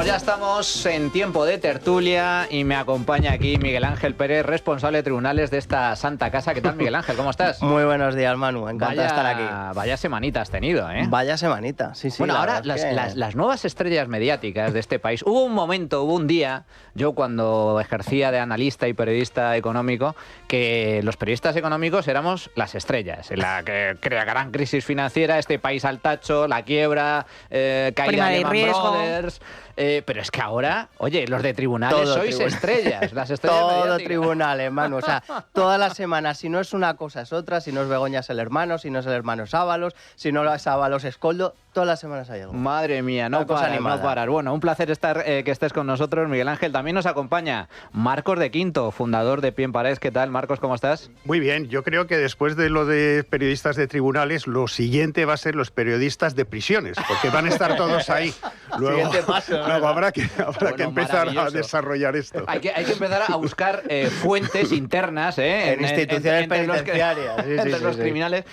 ya estamos en tiempo de tertulia y me acompaña aquí Miguel Ángel Pérez, responsable de tribunales de esta Santa Casa. ¿Qué tal, Miguel Ángel? ¿Cómo estás? Muy buenos días, Manu. Encantado de estar aquí. Vaya semanita has tenido, ¿eh? Vaya semanita, sí. Bueno, ahora las nuevas estrellas mediáticas de este país. Hubo un día, yo cuando ejercía de analista y periodista económico, que los periodistas económicos éramos las estrellas. En la que crea gran crisis financiera, este país al tacho, la quiebra, caída de Lehman Brothers. Pero es que ahora, oye, los de tribunales todo sois estrellas, las estrellas todo mediáticas. tribunales, Manu. O sea, todas las semanas, si no es una cosa es otra, si no es Begoña es el hermano, si no es el hermano es Ábalos, si no es Ábalos es Coldo, todas las semanas hay algo. Madre mía, no parar. Bueno, un placer que estés con nosotros, Miguel Ángel. También nos acompaña Marcos de Quinto, fundador de Pie en Pared. ¿Qué tal, Marcos? ¿Cómo estás? Muy bien. Yo creo que después de lo de periodistas de tribunales, lo siguiente va a ser los periodistas de prisiones, porque van a estar todos ahí. Luego habrá que empezar a desarrollar esto. Hay que empezar a buscar fuentes internas en instituciones penitenciarias. Entre los criminales.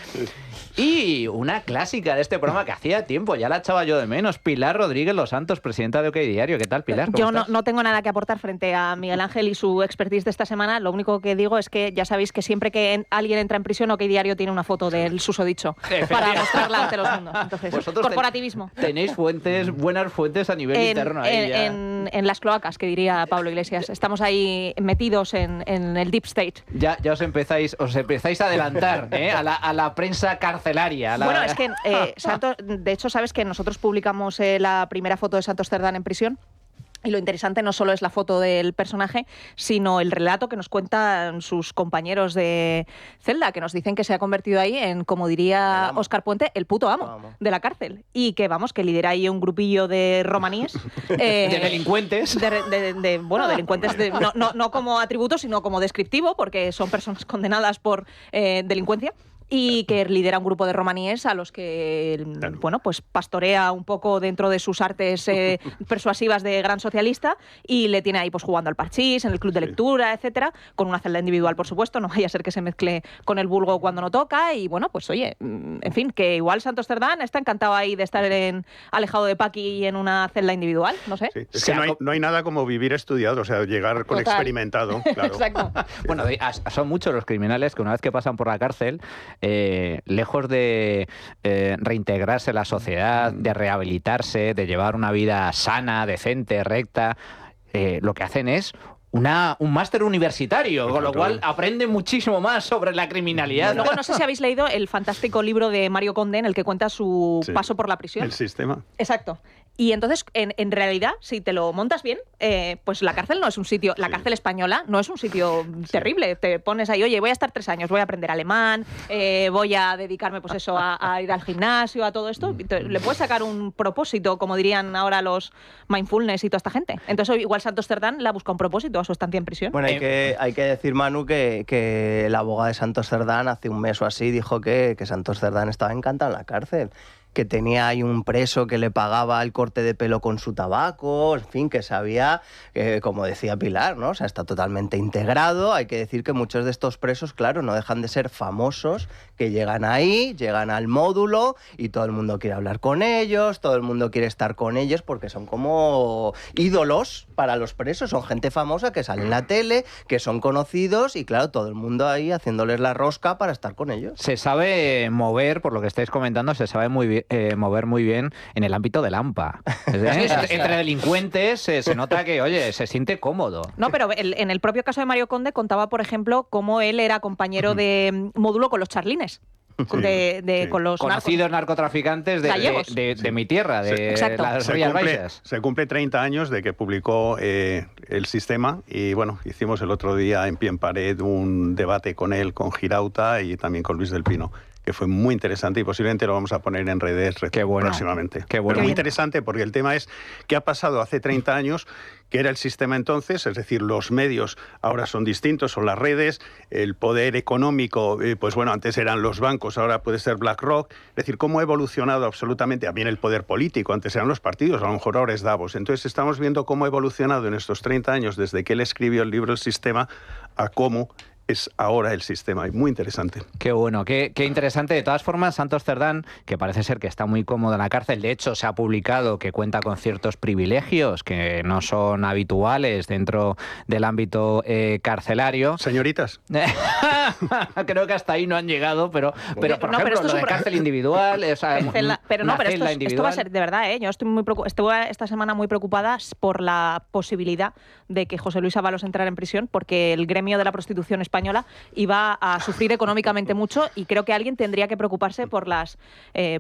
Y una clásica de este programa que hacía tiempo, ya la echaba yo de menos, Pilar Rodríguez Los Santos, presidenta de OK Diario. ¿Qué tal, Pilar? Yo no tengo nada que aportar frente a Miguel Ángel y su expertise de esta semana. Lo único que digo es que ya sabéis que siempre que alguien entra en prisión, OK Diario tiene una foto del susodicho para mostrarla ante los mundos. Entonces, vosotros corporativismo. Tenéis buenas fuentes a nivel interno. En las cloacas, que diría Pablo Iglesias. Estamos ahí metidos en el deep state. Ya os empezáis a adelantar a la prensa carcelaria. Bueno, es que Santos, de hecho, sabes que nosotros publicamos la primera foto de Santos Cerdán en prisión. Y lo interesante no solo es la foto del personaje, sino el relato que nos cuentan sus compañeros de celda, que nos dicen que se ha convertido ahí en, como diría Óscar Puente, el puto amo de la cárcel. Y que que lidera ahí un grupillo de romaníes. De delincuentes. Delincuentes, no como atributo, sino como descriptivo, porque son personas condenadas por delincuencia. Y que lidera un grupo de romaníes a los que, pues pastorea un poco dentro de sus artes persuasivas de gran socialista y le tiene ahí pues jugando al parchís, en el club de lectura, etcétera, con una celda individual, por supuesto, no vaya a ser que se mezcle con el vulgo cuando no toca y pues oye, en fin, que igual Santos Cerdán está encantado ahí de estar alejado de Paqui y en una celda individual, no sé. Sí, es que no hay nada como vivir estudiado, o sea, llegar con experimentado, claro. Exacto. Bueno, son muchos los criminales que una vez que pasan por la cárcel, lejos de reintegrarse en la sociedad, de rehabilitarse, de llevar una vida sana, decente, recta, lo que hacen es un máster universitario, con lo cual aprende muchísimo más sobre la criminalidad. Luego, no sé si habéis leído el fantástico libro de Mario Conde en el que cuenta su paso por la prisión. El sistema. Exacto. Y entonces, en realidad, si te lo montas bien, pues la cárcel no es un sitio, la cárcel española no es un sitio terrible. Te pones ahí, oye, voy a estar 3 años, voy a aprender alemán, voy a dedicarme pues eso a ir al gimnasio, a todo esto. Le puedes sacar un propósito, como dirían ahora los mindfulness y toda esta gente. Entonces, igual Santos Cerdán le ha buscado un propósito a su estancia en prisión. Bueno, hay que decir, Manu, que la abogada de Santos Cerdán hace un mes o así dijo que Santos Cerdán estaba encantado en la cárcel, que tenía ahí un preso que le pagaba el corte de pelo con su tabaco, en fin, que sabía, como decía Pilar, ¿no? O sea, está totalmente integrado. Hay que decir que muchos de estos presos, claro, no dejan de ser famosos, que llegan ahí, llegan al módulo y todo el mundo quiere hablar con ellos, todo el mundo quiere estar con ellos porque son como ídolos para los presos, son gente famosa que sale en la tele, que son conocidos y claro, todo el mundo ahí haciéndoles la rosca para estar con ellos. Se sabe mover, por lo que estáis comentando, se sabe mover muy bien en el ámbito del AMPA. Entre delincuentes se nota que, oye, se siente cómodo. No, pero en el propio caso de Mario Conde contaba, por ejemplo, cómo él era compañero de módulo con los charlines. Con los conocidos narcotraficantes de mi tierra, de las Rías Baixas. Se cumple 30 años de que publicó el sistema y bueno, hicimos el otro día en Pie en Pared un debate con él, con Girauta y también con Luis del Pino, que fue muy interesante y posiblemente lo vamos a poner en redes próximamente. Qué bueno. Pero muy interesante porque el tema es qué ha pasado hace 30 años, que era el sistema entonces, es decir, los medios ahora son distintos, son las redes, el poder económico, pues bueno, antes eran los bancos, ahora puede ser BlackRock, es decir, cómo ha evolucionado absolutamente también el poder político, antes eran los partidos, a lo mejor ahora es Davos. Entonces estamos viendo cómo ha evolucionado en estos 30 años desde que él escribió el libro El Sistema a cómo es ahora el sistema. Muy interesante. Qué bueno, qué interesante. De todas formas, Santos Cerdán, que parece ser que está muy cómodo en la cárcel, de hecho se ha publicado que cuenta con ciertos privilegios que no son habituales dentro del ámbito carcelario. Señoritas. Creo que hasta ahí no han llegado, pero por no, ejemplo, pero esto lo de cárcel individual, o sea, pero esto va a ser, de verdad, yo estoy estuve esta semana muy preocupada por la posibilidad de que José Luis Ábalos entrara en prisión, porque el gremio de la prostitución española iba a sufrir económicamente mucho, y creo que alguien tendría que preocuparse por las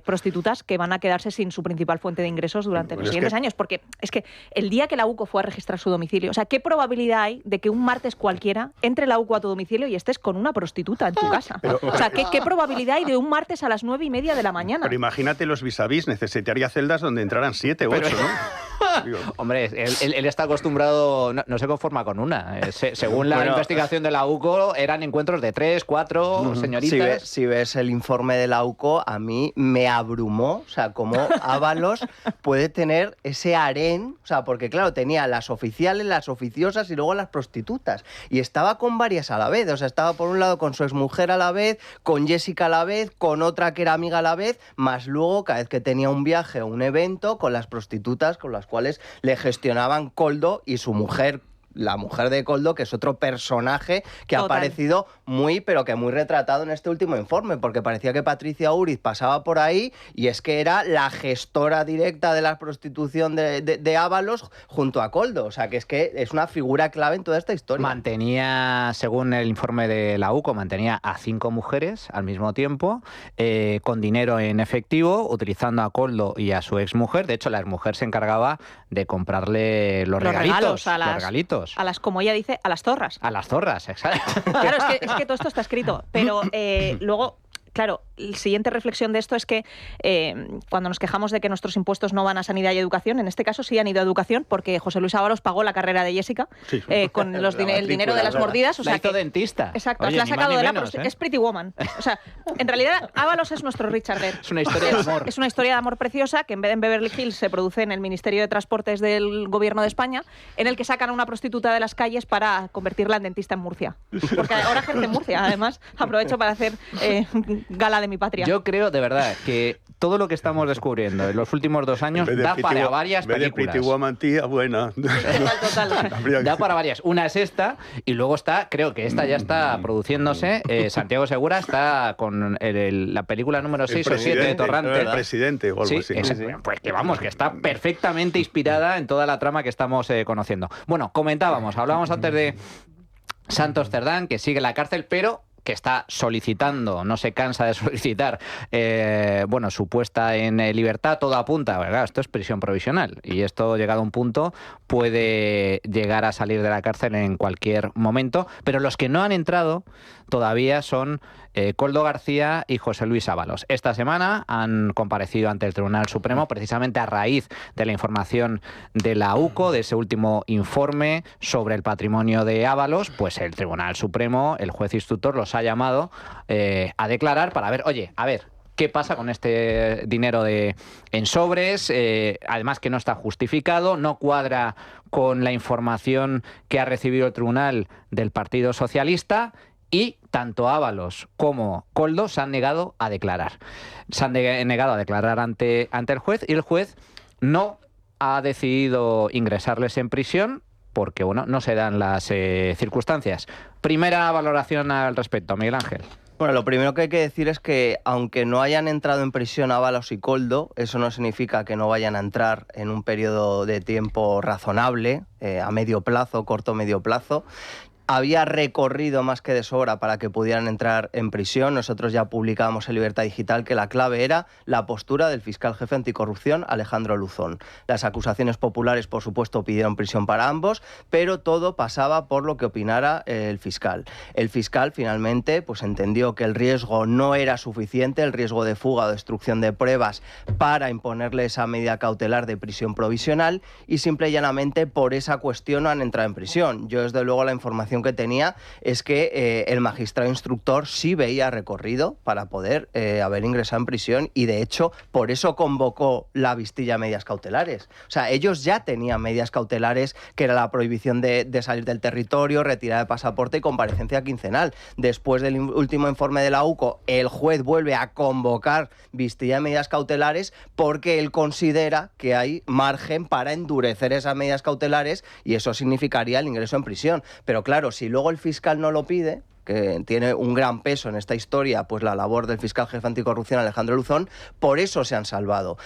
prostitutas que van a quedarse sin su principal fuente de ingresos durante los siguientes años, porque es que el día que la UCO fue a registrar su domicilio, o sea, ¿qué probabilidad hay de que un martes cualquiera entre la UCO a tu domicilio y estés con una prostituta en tu casa? O sea, ¿qué probabilidad hay de un martes a las 9:30 de la mañana? Pero imagínate los vis-a-vis, necesitaría celdas donde entraran 7 o 8, ¿no? Digo. Hombre, él está acostumbrado, no se conforma con una. Según la investigación de la UCO, eran encuentros de 3, 4 señoritas. Si ves el informe de la UCO, a mí me abrumó, o sea, cómo Ábalos puede tener ese harén, o sea, porque claro, tenía las oficiales, las oficiosas y luego las prostitutas. Y estaba con varias a la vez, o sea, estaba por un lado con su exmujer a la vez, con Jessica a la vez, con otra que era amiga a la vez, más luego cada vez que tenía un viaje o un evento con las prostitutas con las cuales le gestionaban Koldo y su mujer, la mujer de Koldo, que es otro personaje que ha aparecido muy, pero que muy retratado en este último informe, porque parecía que Patricia Úriz pasaba por ahí y es que era la gestora directa de la prostitución de Ábalos junto a Koldo. O sea, que es una figura clave en toda esta historia. Mantenía, según el informe de la UCO, mantenía a 5 mujeres al mismo tiempo, con dinero en efectivo, utilizando a Koldo y a su exmujer. De hecho, la exmujer se encargaba de comprarle los regalitos. A las, como ella dice, a las zorras. A las zorras, exacto. Claro, es que todo esto está escrito, pero luego... Claro, la siguiente reflexión de esto es que cuando nos quejamos de que nuestros impuestos no van a sanidad y educación, en este caso sí han ido a educación, porque José Luis Ábalos pagó la carrera de Jessica con el dinero de las mordidas. O sea, la hizo dentista. Exacto, Oye, la ha sacado de la... ¿eh? Es Pretty Woman. O sea, en realidad Ábalos es nuestro Richard Gere. Es una historia de amor. Es una historia de amor preciosa que en vez de en Beverly Hills se produce en el Ministerio de Transportes del Gobierno de España, en el que sacan a una prostituta de las calles para convertirla en dentista en Murcia. Porque ahora ejerce en Murcia, además. Aprovecho para hacer gala de mi patria. Yo creo, de verdad, que todo lo que estamos descubriendo en los últimos 2 años da para varias películas. Pretty Woman, tía, buena. Total. Da para varias. Una es esta, y luego está, creo que esta ya está produciéndose. Santiago Segura está con la película número 6 o 7 de Torrante. El presidente o algo así. Pues que vamos, que está perfectamente inspirada en toda la trama que estamos conociendo. Bueno, hablábamos antes de Santos Cerdán, que sigue en la cárcel, pero que está solicitando, no se cansa de solicitar, su puesta en libertad. Todo apunta, ¿verdad? Esto es prisión provisional y esto, llegado a un punto, puede llegar a salir de la cárcel en cualquier momento, pero los que no han entrado todavía son Koldo García y José Luis Ábalos. Esta semana han comparecido ante el Tribunal Supremo precisamente a raíz de la información de la UCO, de ese último informe sobre el patrimonio de Ábalos. Pues el Tribunal Supremo, el juez instructor, los ha llamado a declarar para ver, ¿qué pasa con este dinero en sobres? Además, que no está justificado, no cuadra con la información que ha recibido el tribunal del Partido Socialista, y tanto Ábalos como Koldo se han negado a declarar. Se han negado a declarar ante el juez, y el juez no ha decidido ingresarles en prisión porque, no se dan las circunstancias. Primera valoración al respecto, Miguel Ángel. Bueno, lo primero que hay que decir es que, aunque no hayan entrado en prisión Ábalos y Koldo, eso no significa que no vayan a entrar en un periodo de tiempo razonable, a medio plazo, corto medio plazo. Había recorrido más que de sobra para que pudieran entrar en prisión. Nosotros ya publicábamos en Libertad Digital que la clave era la postura del fiscal jefe anticorrupción, Alejandro Luzón. Las acusaciones populares, por supuesto, pidieron prisión para ambos, pero todo pasaba por lo que opinara el fiscal. El fiscal finalmente pues entendió que el riesgo no era suficiente, el riesgo de fuga o destrucción de pruebas, para imponerle esa medida cautelar de prisión provisional, y simple y llanamente por esa cuestión no han entrado en prisión. Yo, desde luego, la información información que tenía es que el magistrado instructor sí veía recorrido para poder haber ingresado en prisión y, de hecho, por eso convocó la vistilla a medidas cautelares. O sea, ellos ya tenían medidas cautelares, que era la prohibición de salir del territorio, retirada de pasaporte y comparecencia quincenal. Después del último informe de la UCO, el juez vuelve a convocar vistilla de medidas cautelares porque él considera que hay margen para endurecer esas medidas cautelares y eso significaría el ingreso en prisión. Pero claro, si luego el fiscal no lo pide, que tiene un gran peso en esta historia, pues la labor del fiscal jefe anticorrupción Alejandro Luzón, por eso se han salvado.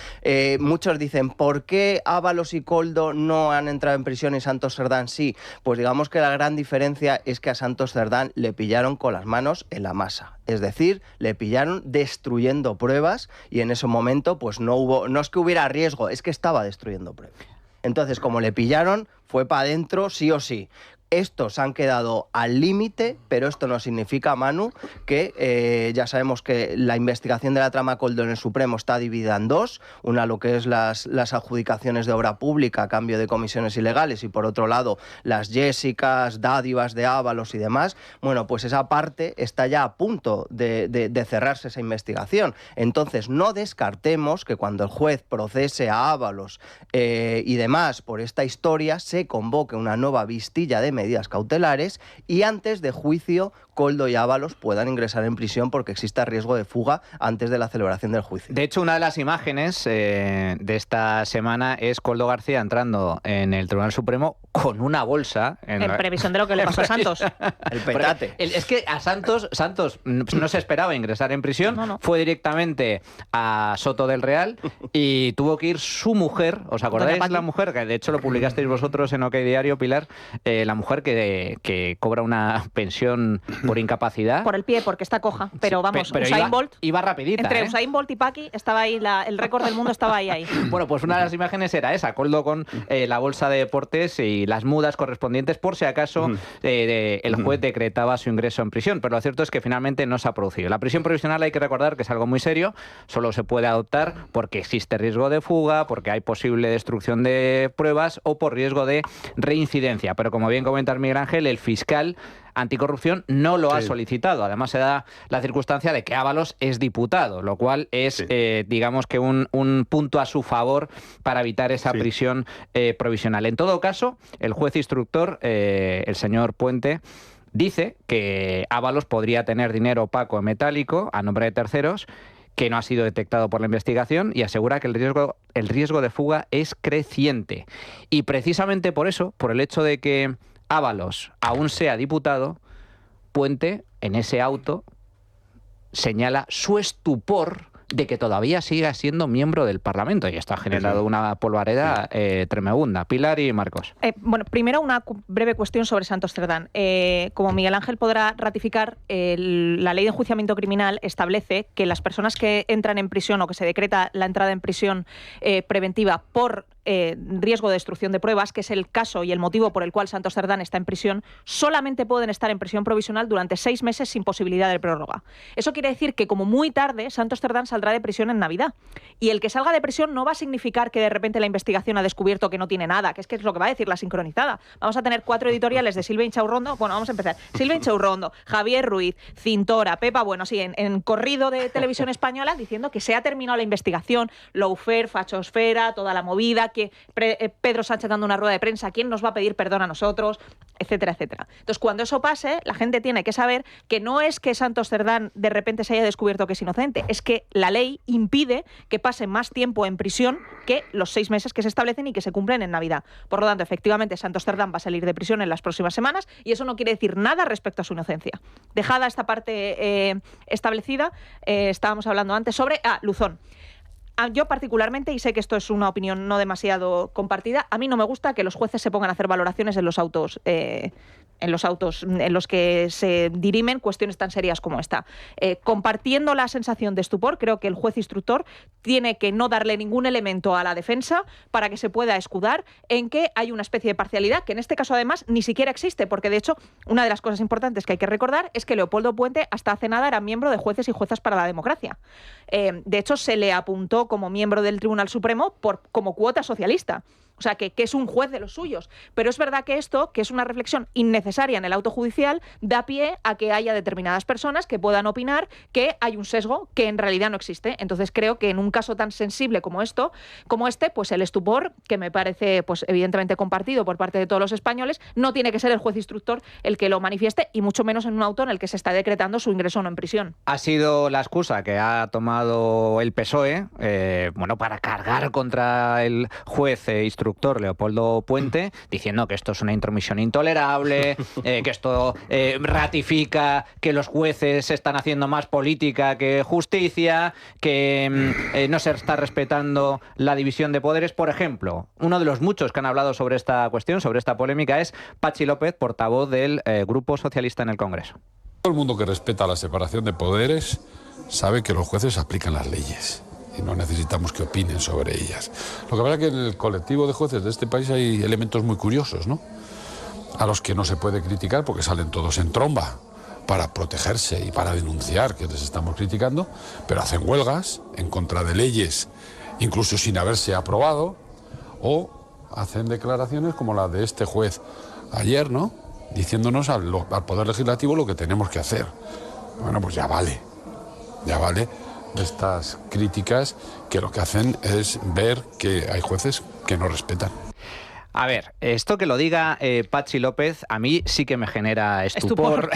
Muchos dicen, ¿por qué Ábalos y Koldo no han entrado en prisión y Santos Cerdán sí? Pues digamos que la gran diferencia es que a Santos Cerdán le pillaron con las manos en la masa. Es decir, le pillaron destruyendo pruebas y en ese momento pues no es que hubiera riesgo, es que estaba destruyendo pruebas. Entonces, como le pillaron, fue para adentro sí o sí. Estos han quedado al límite, pero esto no significa, Manu, que ya sabemos que la investigación de la trama Koldo en el Supremo está dividida en dos. Una, lo que es las adjudicaciones de obra pública a cambio de comisiones ilegales, y por otro lado, las Jessicas, dádivas de Ábalos y demás. Bueno, pues esa parte está ya a punto de cerrarse esa investigación. Entonces, no descartemos que cuando el juez procese a Ábalos y demás por esta historia, se convoque una nueva vistilla de medidas cautelares y antes de juicio Koldo y Ábalos puedan ingresar en prisión porque exista riesgo de fuga antes de la celebración del juicio. De hecho, una de las imágenes de esta semana es Koldo García entrando en el Tribunal Supremo con una bolsa. En previsión de lo que le pasó a Santos. El petate. Es que a Santos no se esperaba ingresar en prisión, No. Fue directamente a Soto del Real y tuvo que ir su mujer, ¿os acordáis la mujer? Que de hecho lo publicasteis vosotros en OK Diario, Pilar, la mujer que cobra una pensión por incapacidad. Por el pie, porque está coja. Pero Sí, vamos, pero Usain Bolt. Iba rapidita. Entre Usain Bolt y Paqui estaba ahí, el récord del mundo estaba ahí. Bueno, pues una de las imágenes era esa, Koldo con la bolsa de deportes y las mudas correspondientes por si acaso el juez decretaba su ingreso en prisión. Pero lo cierto es que finalmente no se ha producido. La prisión provisional, hay que recordar que es algo muy serio, solo se puede adoptar porque existe riesgo de fuga, porque hay posible destrucción de pruebas o por riesgo de reincidencia. Pero como bien comenta Miguel Ángel, el fiscal anticorrupción no lo ha solicitado. Además, se da la circunstancia de que Ábalos es diputado, lo cual es, digamos que un punto a su favor para evitar esa prisión provisional. En todo caso, el juez instructor, el señor Puente, dice que Ábalos podría tener dinero opaco en metálico a nombre de terceros, que no ha sido detectado por la investigación, y asegura que el riesgo de fuga es creciente. Y precisamente por eso, por el hecho de que Ábalos aún sea diputado, Puente, en ese auto, señala su estupor de que todavía siga siendo miembro del Parlamento. Y esto ha generado una polvareda tremenda. Pilar y Marcos. Bueno, primero una breve cuestión sobre Santos Cerdán. Como Miguel Ángel podrá ratificar, la ley de enjuiciamiento criminal establece que las personas que entran en prisión o que se decreta la entrada en prisión preventiva por riesgo de destrucción de pruebas, que es el caso y el motivo por el cual Santos Cerdán está en prisión, solamente pueden estar en prisión provisional durante 6 meses sin posibilidad de prórroga. Eso quiere decir que como muy tarde Santos Cerdán saldrá de prisión en Navidad. Y el que salga de prisión no va a significar que de repente la investigación ha descubierto que no tiene nada, que es lo que va a decir la sincronizada. Vamos a tener 4 editoriales de Silvia Inchaurrondo. Bueno, vamos a empezar. Silvia Inchaurrondo, Javier Ruiz, Cintora, Pepa, bueno, sí, en corrido de televisión española, diciendo que se ha terminado la investigación, lawfare, fachosfera, toda la movida, que Pedro Sánchez dando una rueda de prensa, ¿quién nos va a pedir perdón a nosotros?, etcétera, etcétera. Entonces, cuando eso pase, la gente tiene que saber que no es que Santos Cerdán de repente se haya descubierto que es inocente, es que la ley impide que pase más tiempo en prisión que los 6 meses que se establecen y que se cumplen en Navidad. Por lo tanto, efectivamente, Santos Cerdán va a salir de prisión en las próximas semanas y eso no quiere decir nada respecto a su inocencia. Dejada esta parte establecida, estábamos hablando antes sobre Luzón. Yo particularmente, y sé que esto es una opinión no demasiado compartida, a mí no me gusta que los jueces se pongan a hacer valoraciones en los autos en los que se dirimen cuestiones tan serias como esta. Compartiendo la sensación de estupor, creo que el juez instructor tiene que no darle ningún elemento a la defensa para que se pueda escudar en que hay una especie de parcialidad, que en este caso además ni siquiera existe, porque de hecho una de las cosas importantes que hay que recordar es que Leopoldo Puente hasta hace nada era miembro de Jueces y Juezas para la Democracia. De hecho, se le apuntó como miembro del Tribunal Supremo como cuota socialista. O sea, que es un juez de los suyos. Pero es verdad que esto, que es una reflexión innecesaria en el auto judicial, da pie a que haya determinadas personas que puedan opinar que hay un sesgo que en realidad no existe. Entonces creo que en un caso tan sensible como este, pues el estupor, que me parece pues evidentemente compartido por parte de todos los españoles, no tiene que ser el juez instructor el que lo manifieste, y mucho menos en un auto en el que se está decretando su ingreso o no en prisión. Ha sido la excusa que ha tomado el PSOE, para cargar contra el juez instructor Leopoldo Puente, diciendo que esto es una intromisión intolerable, que esto ratifica que los jueces están haciendo más política que justicia, que no se está respetando la división de poderes. Por ejemplo, uno de los muchos que han hablado sobre esta cuestión, sobre esta polémica, es Patxi López, portavoz del Grupo Socialista en el Congreso. Todo el mundo que respeta la separación de poderes sabe que los jueces aplican las leyes y no necesitamos que opinen sobre ellas. Lo que pasa es que en el colectivo de jueces de este país hay elementos muy curiosos, ¿no? A los que no se puede criticar porque salen todos en tromba para protegerse y para denunciar que les estamos criticando, pero hacen huelgas en contra de leyes, incluso sin haberse aprobado, o hacen declaraciones como la de este juez ayer, ¿no?, diciéndonos al Poder Legislativo lo que tenemos que hacer. Bueno, pues ya vale estas críticas que lo que hacen es ver que hay jueces que no respetan. A ver, esto que lo diga Patxi López a mí sí que me genera estupor.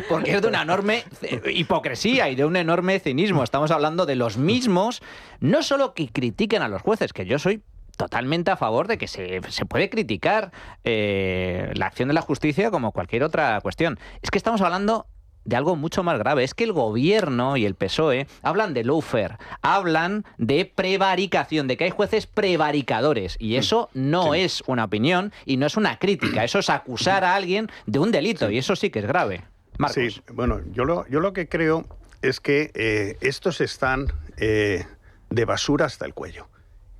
Porque es de una enorme hipocresía y de un enorme cinismo. Estamos hablando de los mismos, no solo que critiquen a los jueces, que yo soy totalmente a favor de que se puede criticar la acción de la justicia como cualquier otra cuestión. Es que estamos hablando de algo mucho más grave. Es que el gobierno y el PSOE hablan de lawfare, hablan de prevaricación, de que hay jueces prevaricadores, y eso no es una opinión y no es una crítica, eso es acusar a alguien de un delito, y eso sí que es grave. Marcos. Sí, bueno, yo lo que creo es que estos están de basura hasta el cuello.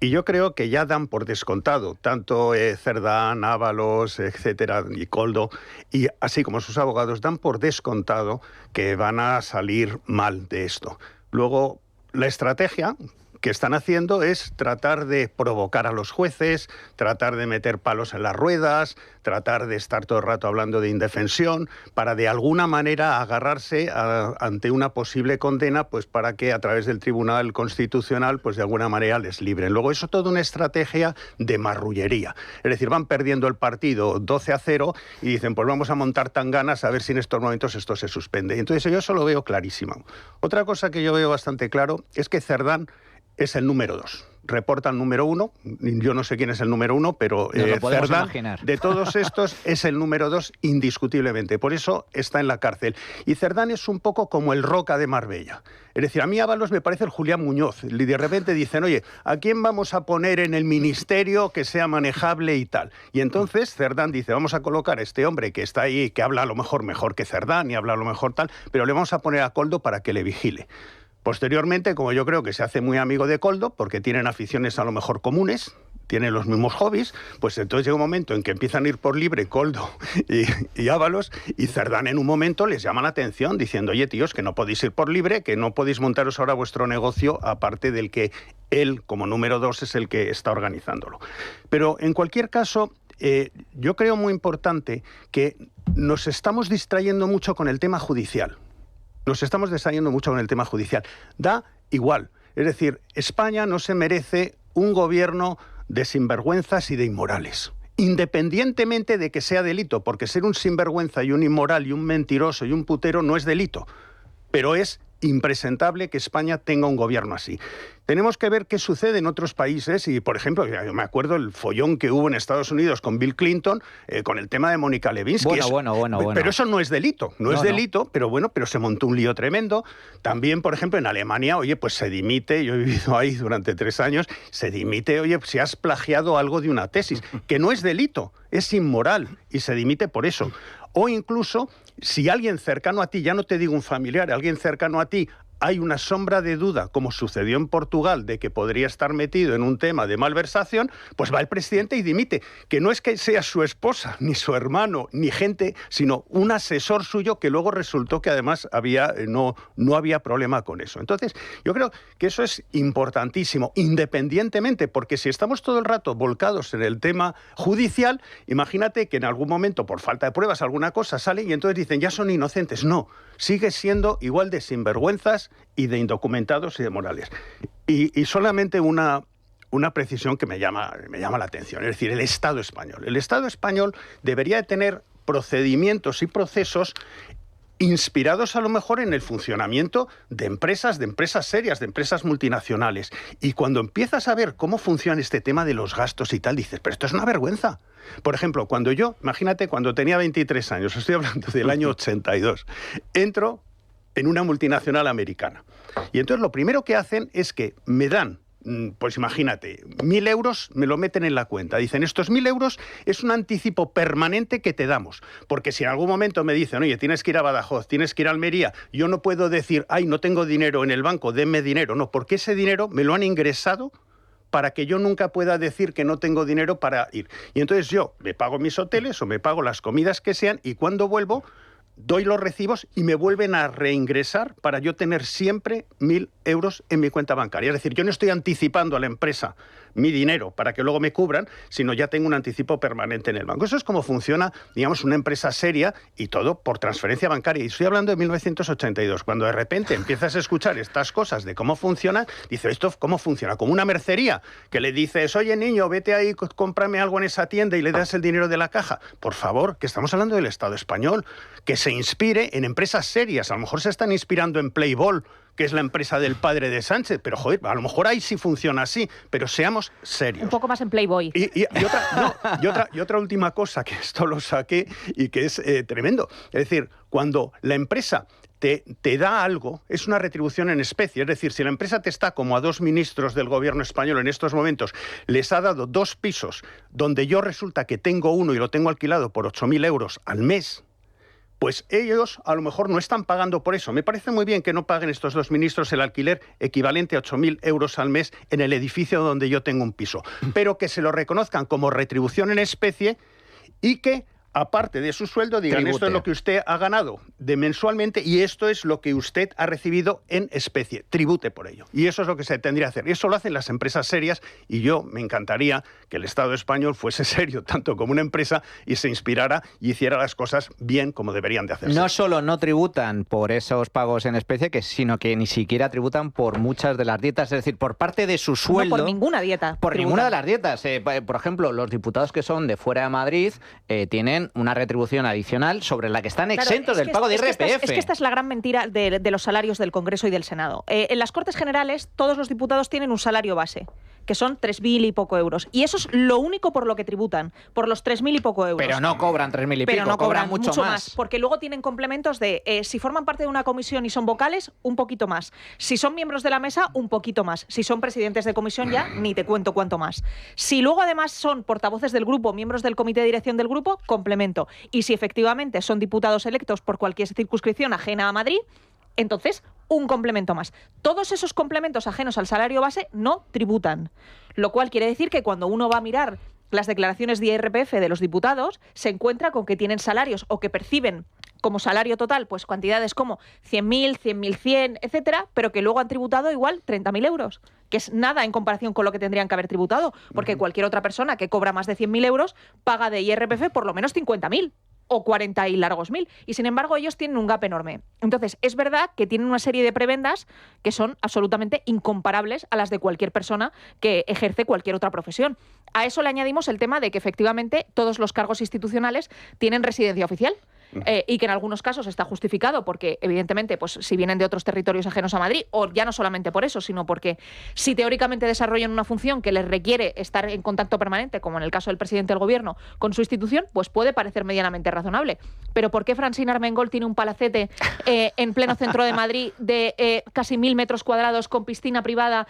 Y yo creo que ya dan por descontado, tanto Cerdán, Ábalos, etcétera, y Koldo, y así como sus abogados, dan por descontado que van a salir mal de esto. Luego, la estrategia que están haciendo es tratar de provocar a los jueces, tratar de meter palos en las ruedas, tratar de estar todo el rato hablando de indefensión, para de alguna manera agarrarse ante una posible condena, pues para que a través del Tribunal Constitucional, pues de alguna manera les libren. Luego, eso es toda una estrategia de marrullería. Es decir, van perdiendo el partido 12-0 y dicen, pues vamos a montar tanganas a ver si en estos momentos esto se suspende. Entonces yo eso lo veo clarísimo. Otra cosa que yo veo bastante claro es que Cerdán es el número 2. Reporta el número 1. Yo no sé quién es el número 1, pero Cerdán, de todos estos, es el número 2 indiscutiblemente. Por eso está en la cárcel. Y Cerdán es un poco como el Roca de Marbella. Es decir, a mí Ábalos me parece el Julián Muñoz. Y de repente dicen, oye, ¿a quién vamos a poner en el ministerio que sea manejable y tal? Y entonces Cerdán dice, vamos a colocar a este hombre que está ahí, que habla a lo mejor que Cerdán y habla a lo mejor tal, pero le vamos a poner a Koldo para que le vigile. Posteriormente, como yo creo que se hace muy amigo de Koldo, porque tienen aficiones a lo mejor comunes, tienen los mismos hobbies, pues entonces llega un momento en que empiezan a ir por libre Koldo y Ábalos, y Cerdán en un momento les llama la atención diciendo, oye tíos, que no podéis ir por libre, que no podéis montaros ahora vuestro negocio, aparte del que él, como número 2, es el que está organizándolo. Pero en cualquier caso, yo creo muy importante que nos estamos distrayendo mucho con el tema judicial. Da igual. Es decir, España no se merece un gobierno de sinvergüenzas y de inmorales. Independientemente de que sea delito, porque ser un sinvergüenza y un inmoral y un mentiroso y un putero no es delito. Pero es impresentable que España tenga un gobierno así. Tenemos que ver qué sucede en otros países y, por ejemplo, yo me acuerdo el follón que hubo en Estados Unidos con Bill Clinton con el tema de Mónica Lewinsky. Bueno. Pero eso no es delito, no es delito, pero bueno, pero se montó un lío tremendo. También, por ejemplo, en Alemania, oye, pues se dimite, yo he vivido ahí durante 3 años, se dimite, oye, si has plagiado algo de una tesis, que no es delito, es inmoral y se dimite por eso. O incluso, si alguien cercano a ti, ya no te digo un familiar, alguien cercano a ti hay una sombra de duda, como sucedió en Portugal, de que podría estar metido en un tema de malversación, pues va el presidente y dimite. Que no es que sea su esposa, ni su hermano, ni gente, sino un asesor suyo que luego resultó que además no había problema con eso. Entonces, yo creo que eso es importantísimo, independientemente, porque si estamos todo el rato volcados en el tema judicial, imagínate que en algún momento, por falta de pruebas, alguna cosa sale y entonces dicen, ya son inocentes. No, sigue siendo igual de sinvergüenzas y de indocumentados y de morales. Y solamente una precisión que me llama la atención, es decir, el Estado español. El Estado español debería de tener procedimientos y procesos inspirados a lo mejor en el funcionamiento de empresas serias, de empresas multinacionales. Y cuando empiezas a ver cómo funciona este tema de los gastos y tal, dices, pero esto es una vergüenza. Por ejemplo, imagínate, cuando tenía 23 años, estoy hablando del año 82, entro en una multinacional americana. Y entonces lo primero que hacen es que me dan, pues imagínate, 1.000 euros me lo meten en la cuenta. Dicen, estos 1.000 euros es un anticipo permanente que te damos. Porque si en algún momento me dicen, oye, tienes que ir a Badajoz, tienes que ir a Almería, yo no puedo decir, ay, no tengo dinero en el banco, denme dinero. No, porque ese dinero me lo han ingresado para que yo nunca pueda decir que no tengo dinero para ir. Y entonces yo me pago mis hoteles o me pago las comidas que sean y cuando vuelvo doy los recibos y me vuelven a reingresar para yo tener siempre 1.000 euros en mi cuenta bancaria. Es decir, yo no estoy anticipando a la empresa mi dinero para que luego me cubran, sino ya tengo un anticipo permanente en el banco. Eso es como funciona, digamos, una empresa seria y todo por transferencia bancaria. Y estoy hablando de 1982. Cuando de repente empiezas a escuchar estas cosas de cómo funciona, dices, ¿esto cómo funciona? Como una mercería, que le dices, oye, niño, vete ahí, cómprame algo en esa tienda y le das el dinero de la caja. Por favor, que estamos hablando del Estado español, que se inspire en empresas serias. A lo mejor se están inspirando en Playboy, que es la empresa del padre de Sánchez, pero joder, a lo mejor ahí sí funciona así, pero seamos serios. Un poco más en Playboy. Y otra última cosa, que esto lo saqué y que es tremendo. Es decir, cuando la empresa te da algo, es una retribución en especie. Es decir, si la empresa te está, como a 2 ministros del gobierno español en estos momentos, les ha dado 2 pisos, donde yo resulta que tengo uno y lo tengo alquilado por 8.000 euros al mes, pues ellos a lo mejor no están pagando por eso. Me parece muy bien que no paguen estos 2 ministros el alquiler equivalente a 8.000 euros al mes en el edificio donde yo tengo un piso, pero que se lo reconozcan como retribución en especie y que, aparte de su sueldo, digan, tribute. Esto es lo que usted ha ganado de mensualmente y esto es lo que usted ha recibido en especie. Tribute por ello. Y eso es lo que se tendría que hacer. Eso lo hacen las empresas serias y yo me encantaría que el Estado español fuese serio, tanto como una empresa, y se inspirara y hiciera las cosas bien como deberían de hacerse. No solo no tributan por esos pagos en especie, sino que ni siquiera tributan por muchas de las dietas, es decir, por parte de su sueldo. No, por ninguna dieta. Por ninguna de las dietas. Por ejemplo, los diputados que son de fuera de Madrid tienen una retribución adicional sobre la que están exentos del pago de IRPF. Es que esta es la gran mentira de los salarios del Congreso y del Senado. En las Cortes Generales todos los diputados tienen un salario base, que son 3.000 y poco euros. Y eso es lo único por lo que tributan, por los 3.000 y poco euros. Pero no cobran 3.000 y pico, pero no cobran mucho más. Porque luego tienen complementos de, si forman parte de una comisión y son vocales, un poquito más. Si son miembros de la mesa, un poquito más. Si son presidentes de comisión ya, ni te cuento cuánto más. Si luego además son portavoces del grupo, miembros del comité de dirección del grupo, complemento. Y si efectivamente son diputados electos por cualquier circunscripción ajena a Madrid, entonces un complemento más. Todos esos complementos ajenos al salario base no tributan. Lo cual quiere decir que cuando uno va a mirar las declaraciones de IRPF de los diputados, se encuentra con que tienen salarios o que perciben como salario total pues cantidades como 100.000, 100.100, etcétera, pero que luego han tributado igual 30.000 euros, que es nada en comparación con lo que tendrían que haber tributado, porque cualquier otra persona que cobra más de 100.000 euros paga de IRPF por lo menos 50.000. O 40 y largos mil. Y sin embargo ellos tienen un gap enorme. Entonces es verdad que tienen una serie de prebendas que son absolutamente incomparables a las de cualquier persona que ejerce cualquier otra profesión. A eso le añadimos el tema de que efectivamente todos los cargos institucionales tienen residencia oficial. Y que en algunos casos está justificado porque, evidentemente, pues si vienen de otros territorios ajenos a Madrid, o ya no solamente por eso, sino porque si teóricamente desarrollan una función que les requiere estar en contacto permanente, como en el caso del presidente del gobierno, con su institución, pues puede parecer medianamente razonable. Pero ¿por qué Francina Armengol tiene un palacete en pleno centro de Madrid de casi 1.000 metros cuadrados con piscina privada,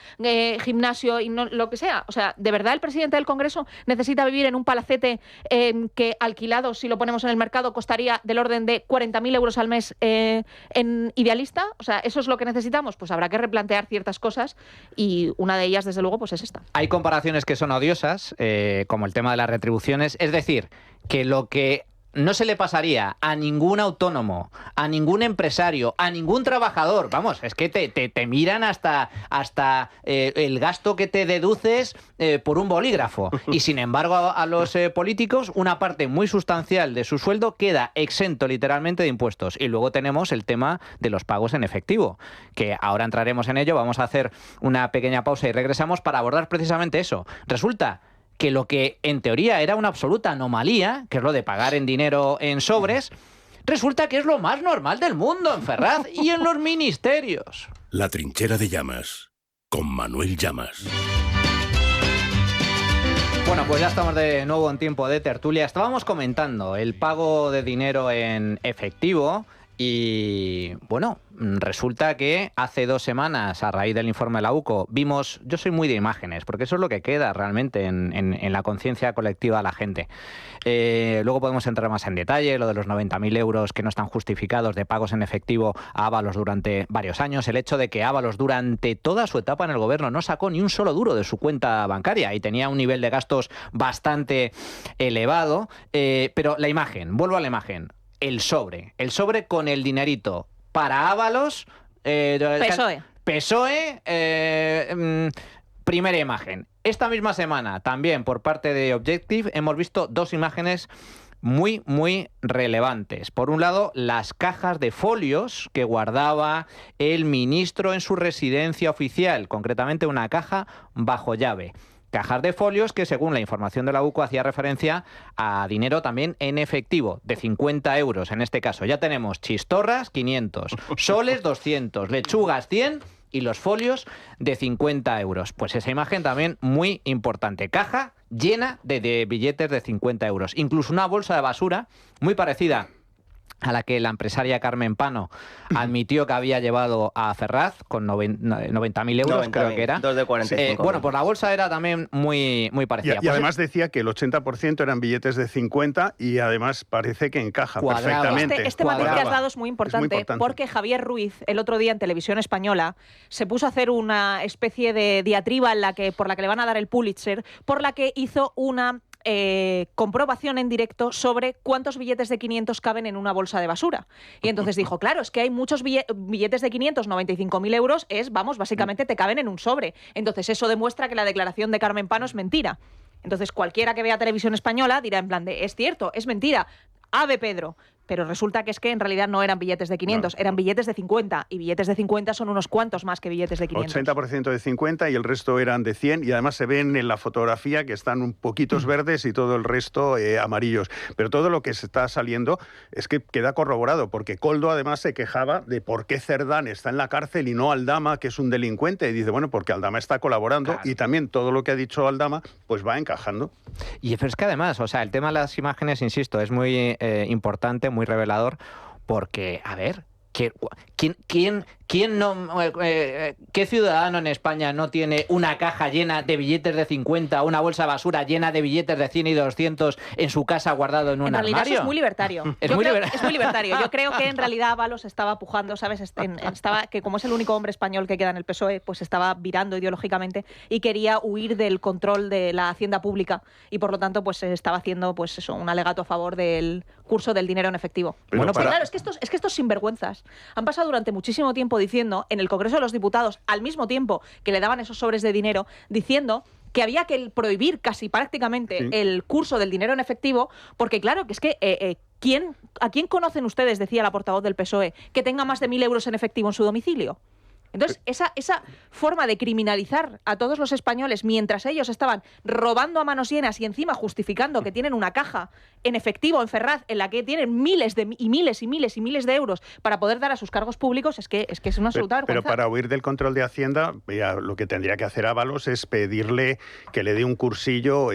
gimnasio y no, lo que sea? O sea, ¿de verdad el presidente del Congreso necesita vivir en un palacete que alquilado, si lo ponemos en el mercado, costaría del del orden de 40.000 euros al mes en Idealista? O sea, ¿eso es lo que necesitamos? Pues habrá que replantear ciertas cosas y una de ellas, desde luego, pues es esta. Hay comparaciones que son odiosas, como el tema de las retribuciones. Es decir, que lo que no se le pasaría a ningún autónomo, a ningún empresario, a ningún trabajador. Vamos, es que te miran hasta el gasto que te deduces por un bolígrafo. Y sin embargo, a los políticos, una parte muy sustancial de su sueldo queda exento literalmente de impuestos. Y luego tenemos el tema de los pagos en efectivo, que ahora entraremos en ello. Vamos a hacer una pequeña pausa y regresamos para abordar precisamente eso. Resulta que lo que en teoría era una absoluta anomalía, que es lo de pagar en dinero en sobres, resulta que es lo más normal del mundo en Ferraz y en los ministerios. La trinchera de Llamas, con Manuel Llamas. Bueno, pues ya estamos de nuevo en tiempo de tertulia. Estábamos comentando el pago de dinero en efectivo y, bueno, resulta que hace 2 semanas, a raíz del informe de la UCO, vimos... Yo soy muy de imágenes, porque eso es lo que queda realmente en la conciencia colectiva de la gente. Luego podemos entrar más en detalle, lo de los 90.000 euros que no están justificados de pagos en efectivo a Ábalos durante varios años, el hecho de que Ábalos durante toda su etapa en el gobierno no sacó ni un solo duro de su cuenta bancaria y tenía un nivel de gastos bastante elevado. Pero la imagen, vuelvo a la imagen, el sobre con el dinerito para Ábalos. PSOE. Primera imagen. Esta misma semana, también por parte de Objective, hemos visto 2 imágenes muy, muy relevantes. Por un lado, las cajas de folios que guardaba el ministro en su residencia oficial, concretamente una caja bajo llave. Cajas de folios que, según la información de la UCO, hacía referencia a dinero también en efectivo, de 50 euros en este caso. Ya tenemos chistorras, 500, soles, 200, lechugas, 100 y los folios de 50 euros. Pues esa imagen también muy importante. Caja llena de billetes de 50 euros. Incluso una bolsa de basura muy parecida a la que la empresaria Carmen Pano admitió que había llevado a Ferraz con 90.000 euros, creo que era. 2 de 45. Bueno, pues la bolsa era también muy, muy parecida. Y además decía que el 80% eran billetes de 50 y además parece que encaja perfectamente. Este matiz que has dado es muy importante, porque Javier Ruiz, el otro día en Televisión Española, se puso a hacer una especie de diatriba por la que le van a dar el Pulitzer, por la que hizo una comprobación en directo sobre cuántos billetes de 500 caben en una bolsa de basura. Y entonces dijo, claro, es que hay muchos billetes de 500, 95.000 euros, básicamente te caben en un sobre. Entonces eso demuestra que la declaración de Carmen Pano es mentira. Entonces cualquiera que vea Televisión Española dirá en plan de, es cierto, es mentira. Ave Pedro. Pero resulta que es que en realidad no eran billetes de 500, eran billetes de 50. Y billetes de 50 son unos cuantos más que billetes de 500. 80% de 50 y el resto eran de 100. Y además se ven en la fotografía que están un poquitos verdes y todo el resto amarillos. Pero todo lo que se está saliendo es que queda corroborado, porque Koldo además se quejaba de por qué Cerdán está en la cárcel y no Aldama, que es un delincuente. Y dice, bueno, porque Aldama está colaborando. Claro. Y también todo lo que ha dicho Aldama pues va encajando. Y es que además, o sea, el tema de las imágenes, insisto, es muy importante, muy revelador, porque, a ver, ¿quién no, ¿qué ciudadano en España no tiene una caja llena de billetes de 50, una bolsa de basura llena de billetes de 100 y 200 en su casa guardado en un armario? En realidad eso es muy libertario. Es muy libertario. Yo creo que en realidad Ábalos estaba pujando, ¿sabes? Estaba, que como es el único hombre español que queda en el PSOE, pues estaba virando ideológicamente y quería huir del control de la hacienda pública y por lo tanto pues estaba haciendo pues eso, un alegato a favor del curso del dinero en efectivo. Bueno, claro, es que estos sinvergüenzas han pasado durante muchísimo tiempo diciendo en el Congreso de los Diputados, al mismo tiempo que le daban esos sobres de dinero, diciendo que había que prohibir casi prácticamente el curso del dinero en efectivo, porque claro, que es que ¿a quién conocen ustedes, decía la portavoz del PSOE, que tenga más de 1.000 euros en efectivo en su domicilio? Entonces, esa forma de criminalizar a todos los españoles mientras ellos estaban robando a manos llenas y encima justificando que tienen una caja en efectivo en Ferraz en la que tienen miles de euros para poder dar a sus cargos públicos, es que es una absoluta vergüenza. Pero para huir del control de Hacienda, lo que tendría que hacer Ábalos es pedirle que le dé un cursillo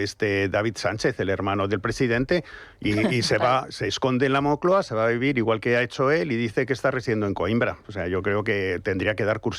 David Sánchez, el hermano del presidente, y se esconde en la Moncloa, se va a vivir igual que ha hecho él y dice que está residiendo en Coimbra. O sea, yo creo que tendría que dar cursillitos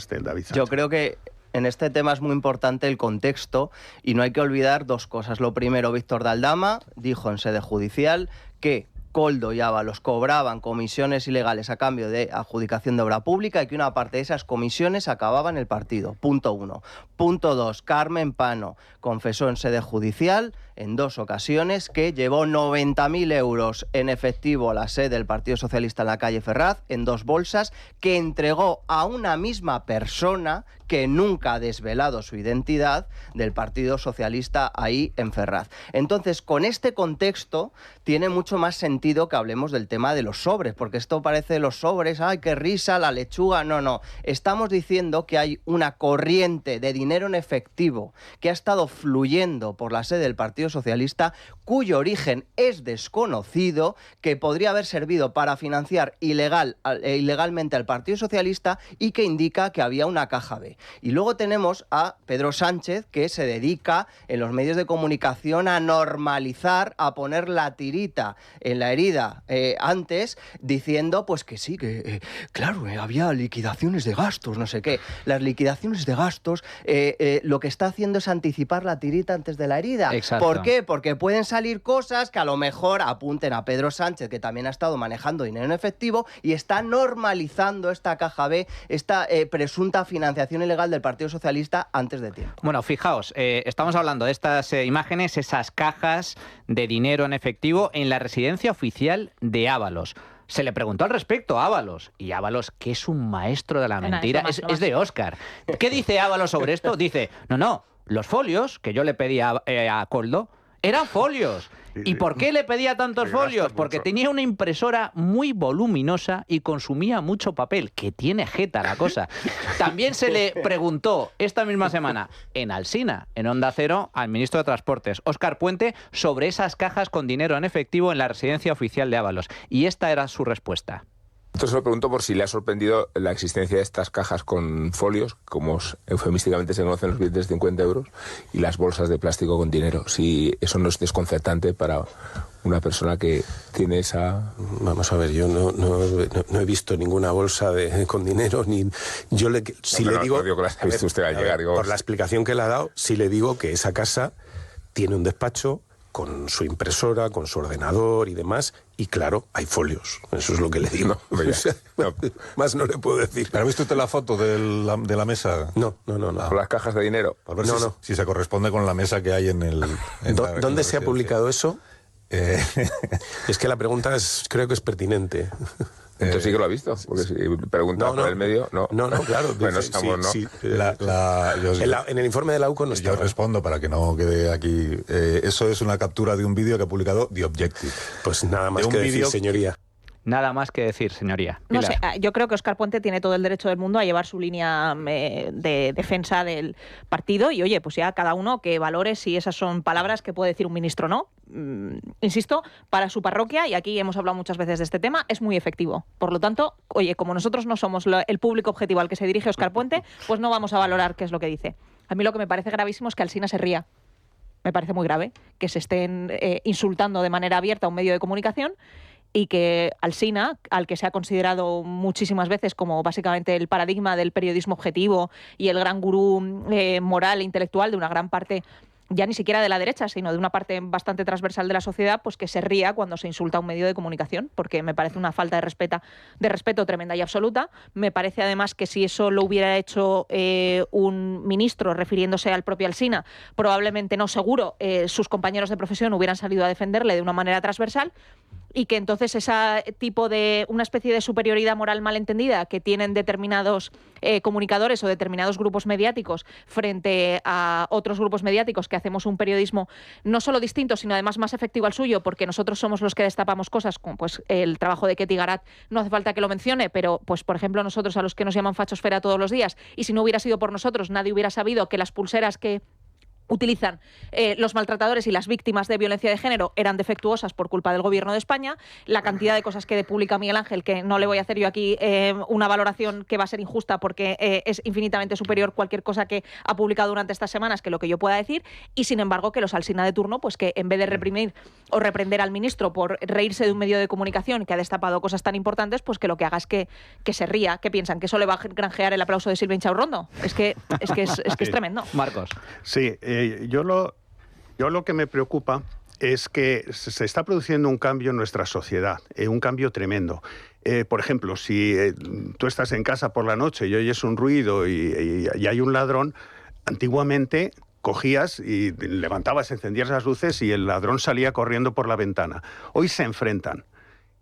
David Sánchez. Yo creo que en este tema es muy importante el contexto y no hay que olvidar 2 cosas. Lo primero, Víctor de Aldama dijo en sede judicial que Koldo y Ábalos cobraban comisiones ilegales a cambio de adjudicación de obra pública y que una parte de esas comisiones acababa en el partido. Punto 1. Punto 2. Carmen Pano confesó en sede judicial en 2 ocasiones que llevó 90.000 euros en efectivo a la sede del Partido Socialista en la calle Ferraz, en 2 bolsas, que entregó a una misma persona que nunca ha desvelado su identidad del Partido Socialista ahí en Ferraz. Entonces, con este contexto, tiene mucho más sentido que hablemos del tema de los sobres, porque esto parece los sobres, ¡ay, qué risa, la lechuga! No. Estamos diciendo que hay una corriente de dinero en efectivo que ha estado fluyendo por la sede del Partido Socialista, cuyo origen es desconocido, que podría haber servido para financiar ilegalmente al Partido Socialista y que indica que había una caja B. Y luego tenemos a Pedro Sánchez, que se dedica en los medios de comunicación a normalizar, a poner la tirita en la herida antes, diciendo pues que sí, que claro, había liquidaciones de gastos, no sé qué. Las liquidaciones de gastos lo que está haciendo es anticipar la tirita antes de la herida. Exacto. ¿Por qué? Porque pueden salir cosas que a lo mejor apunten a Pedro Sánchez, que también ha estado manejando dinero en efectivo y está normalizando esta caja B, esta presunta financiación ilegal del Partido Socialista antes de tiempo. Bueno, fijaos, estamos hablando de estas imágenes, esas cajas de dinero en efectivo en la residencia oficial de Ábalos. Se le preguntó al respecto a Ábalos, y Ábalos, que es un maestro de la mentira, es de Óscar. ¿Qué dice Ábalos sobre esto? Dice, no, los folios que yo le pedí a Koldo eran folios. ¿Y por qué le pedía tantos folios? Porque tenía una impresora muy voluminosa y consumía mucho papel, que tiene jeta la cosa. También se le preguntó esta misma semana en Alsina, en Onda Cero, al ministro de Transportes, Óscar Puente, sobre esas cajas con dinero en efectivo en la residencia oficial de Ábalos. Y esta era su respuesta. Entonces le pregunto por si le ha sorprendido la existencia de estas cajas con folios, como eufemísticamente se conocen los billetes de 50 euros, y las bolsas de plástico con dinero. Si eso no es desconcertante para una persona que tiene esa... Vamos a ver, yo no he visto ninguna bolsa con dinero, ni... Yo le digo... No digo que las ha visto usted al llegar. Digo, por la explicación que le ha dado, sí le digo que esa casa tiene un despacho con su impresora, con su ordenador y demás, y claro, hay folios. Eso es lo que le digo. Más no le puedo decir. ¿Pero ha visto usted la foto de la mesa? No. ¿Con las cajas de dinero? Por ver si se corresponde con la mesa que hay en el... ¿Dónde se ha publicado eso? Es que la pregunta creo que es pertinente. Entonces sí que lo ha visto, porque si pregunta por el medio, no. No, claro. Bueno, estamos, ¿no? Sí, en el informe de la UCO no está. Yo respondo para que no quede aquí. Eso es una captura de un vídeo que ha publicado The Objective. Pues nada más que decir, señoría. Nada más que decir, señoría. No sé, yo creo que Óscar Puente tiene todo el derecho del mundo a llevar su línea de defensa del partido y, oye, pues ya cada uno que valore si esas son palabras que puede decir un ministro o no. Insisto, para su parroquia, y aquí hemos hablado muchas veces de este tema, es muy efectivo. Por lo tanto, oye, como nosotros no somos el público objetivo al que se dirige Óscar Puente, pues no vamos a valorar qué es lo que dice. A mí lo que me parece gravísimo es que Alsina se ría. Me parece muy grave que se estén insultando de manera abierta a un medio de comunicación y que Alsina, al que se ha considerado muchísimas veces como básicamente el paradigma del periodismo objetivo y el gran gurú moral e intelectual de una gran parte, ya ni siquiera de la derecha, sino de una parte bastante transversal de la sociedad, pues que se ría cuando se insulta a un medio de comunicación, porque me parece una falta de respeto tremenda y absoluta. Me parece además que si eso lo hubiera hecho un ministro refiriéndose al propio Alsina, probablemente no seguro, sus compañeros de profesión hubieran salido a defenderle de una manera transversal, y que entonces ese tipo de una especie de superioridad moral malentendida que tienen determinados comunicadores o determinados grupos mediáticos frente a otros grupos mediáticos que hacemos un periodismo no solo distinto, sino además más efectivo al suyo, porque nosotros somos los que destapamos cosas, como pues el trabajo de Ketty Garat, no hace falta que lo mencione, pero pues por ejemplo nosotros a los que nos llaman fachosfera todos los días, y si no hubiera sido por nosotros nadie hubiera sabido que las pulseras que utilizan los maltratadores y las víctimas de violencia de género eran defectuosas por culpa del Gobierno de España, la cantidad de cosas que publica Miguel Ángel, que no le voy a hacer yo aquí una valoración que va a ser injusta porque es infinitamente superior cualquier cosa que ha publicado durante estas semanas que lo que yo pueda decir, y sin embargo que los Alsina de turno, pues que en vez de reprimir o reprender al ministro por reírse de un medio de comunicación que ha destapado cosas tan importantes, pues que lo que haga es que se ría. ¿Qué piensan? ¿Que eso le va a granjear el aplauso de Silvia Inchaurrondo? Es que es tremendo. Marcos. Sí, yo lo que me preocupa es que se está produciendo un cambio en nuestra sociedad, un cambio tremendo. Por ejemplo, si tú estás en casa por la noche y oyes un ruido y hay un ladrón, antiguamente cogías y levantabas, encendías las luces y el ladrón salía corriendo por la ventana. Hoy se enfrentan.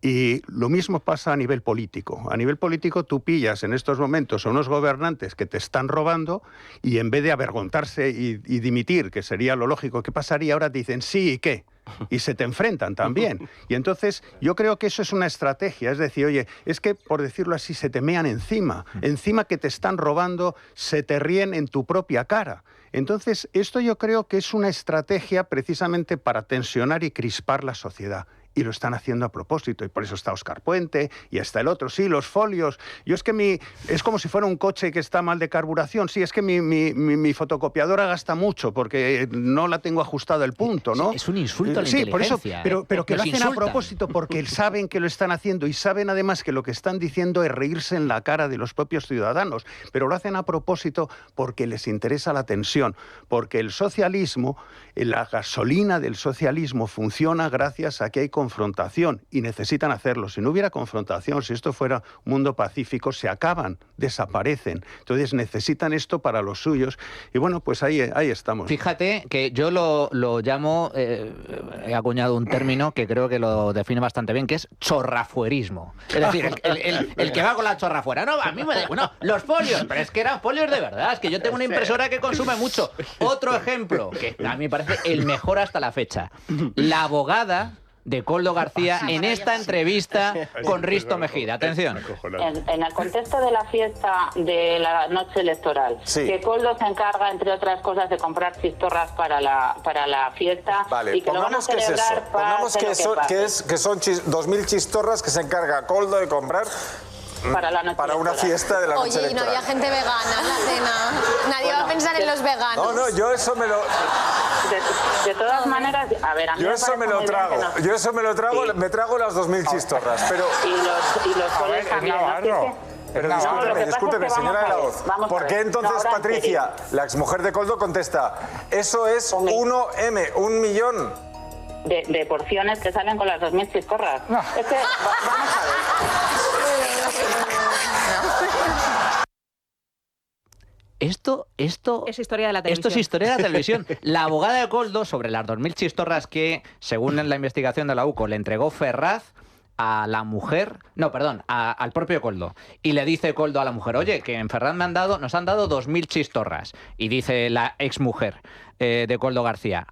Y lo mismo pasa a nivel político. A nivel político tú pillas en estos momentos a unos gobernantes que te están robando y en vez de avergonzarse y dimitir, que sería lo lógico, ¿qué pasaría? Ahora te dicen, sí, ¿y qué? Y se te enfrentan también. Y entonces yo creo que eso es una estrategia. Es decir, oye, es que, por decirlo así, se te mean encima. Encima que te están robando, se te ríen en tu propia cara. Entonces, esto yo creo que es una estrategia precisamente para tensionar y crispar la sociedad. Y lo están haciendo a propósito, y por eso está Óscar Puente, y está el otro, sí, los folios. Yo es que es como si fuera un coche que está mal de carburación, sí, es que mi fotocopiadora gasta mucho, porque no la tengo ajustado el punto, ¿no? Es un insulto a la inteligencia. Por eso, pero que lo hacen insultan a propósito, porque saben que lo están haciendo, y saben además que lo que están diciendo es reírse en la cara de los propios ciudadanos, pero lo hacen a propósito porque les interesa la tensión, porque el socialismo, la gasolina del socialismo funciona gracias a que hay confrontación, y necesitan hacerlo. Si no hubiera confrontación, si esto fuera un mundo pacífico, se acaban, desaparecen. Entonces necesitan esto para los suyos. Y bueno, pues ahí estamos. Fíjate que yo lo llamo, he acuñado un término que creo que lo define bastante bien, que es chorrafuerismo. Es decir, el que va con la chorra fuera. No, a mí me da... Bueno, los folios, pero es que eran folios de verdad. Es que yo tengo una impresora que consume mucho. Otro ejemplo, que a mí me parece el mejor hasta la fecha. La abogada de Koldo García en esta entrevista con Risto Mejide. Atención. En el contexto de la fiesta de la noche electoral, que Koldo se encarga, entre otras cosas, de comprar chistorras para la fiesta, vale, y que lo van a celebrar. Pongamos que son 2.000 chistorras que se encarga Koldo de comprar para una fiesta de la noche electoral. Oye, y no había gente vegana en la cena. Nadie va a pensar en los veganos. No, yo eso me lo... De todas maneras, a ver, a mí yo eso me lo trago. Yo eso me lo trago, sí. Me trago las 2.000 chistorras, pero... Y los folios también, ¿no? Pero discúlpeme, señora de la Voz. ¿Por qué entonces Patricia, la exmujer de Koldo, contesta, eso es 1M, 1 millón? De porciones que salen con las 2.000 chistorras. No. Es que, vamos a ver. Esto es historia de la televisión. Esto es historia de la televisión. La abogada de Koldo sobre las 2.000 chistorras que, según la investigación de la UCO, le entregó Ferraz a la mujer, al propio Koldo. Y le dice Koldo a la mujer, oye, que en Ferraz nos han dado 2.000 chistorras. Y dice la exmujer de Koldo García,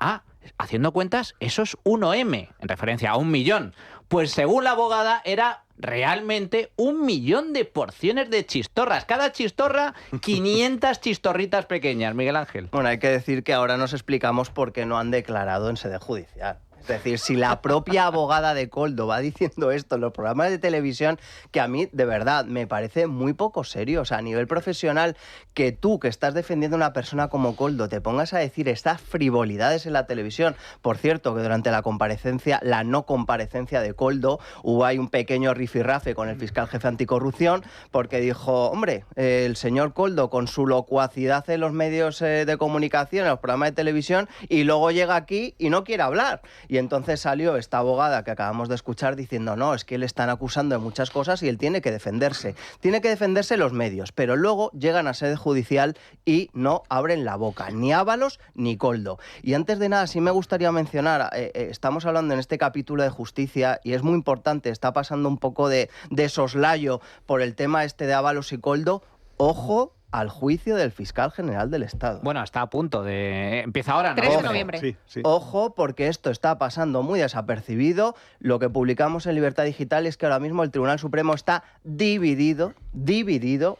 haciendo cuentas, eso es 1M, en referencia a 1 millón. Pues según la abogada era realmente 1 millón de porciones de chistorras. Cada chistorra, 500 chistorritas pequeñas, Miguel Ángel. Bueno, hay que decir que ahora nos explicamos por qué no han declarado en sede judicial. Es decir, si la propia abogada de Koldo va diciendo esto en los programas de televisión, que a mí, de verdad, me parece muy poco serio. O sea, a nivel profesional, que tú, que estás defendiendo a una persona como Koldo, te pongas a decir estas frivolidades en la televisión. Por cierto, que durante la no comparecencia de Koldo, hubo ahí un pequeño rifirrafe con el fiscal jefe anticorrupción, porque dijo, hombre, el señor Koldo, con su locuacidad en los medios de comunicación, en los programas de televisión, y luego llega aquí y no quiere hablar. Y entonces salió esta abogada que acabamos de escuchar diciendo, no, es que le están acusando de muchas cosas y él tiene que defenderse. Tiene que defenderse los medios, pero luego llegan a sede judicial y no abren la boca, ni Ábalos ni Koldo. Y antes de nada, sí me gustaría mencionar, estamos hablando en este capítulo de justicia y es muy importante, está pasando un poco de soslayo por el tema de Ábalos y Koldo. Ojo al juicio del fiscal general del Estado. Bueno, está a punto de... Empieza ahora, ¿no? 3 de noviembre. Sí. Ojo, porque esto está pasando muy desapercibido. Lo que publicamos en Libertad Digital es que ahora mismo el Tribunal Supremo está dividido,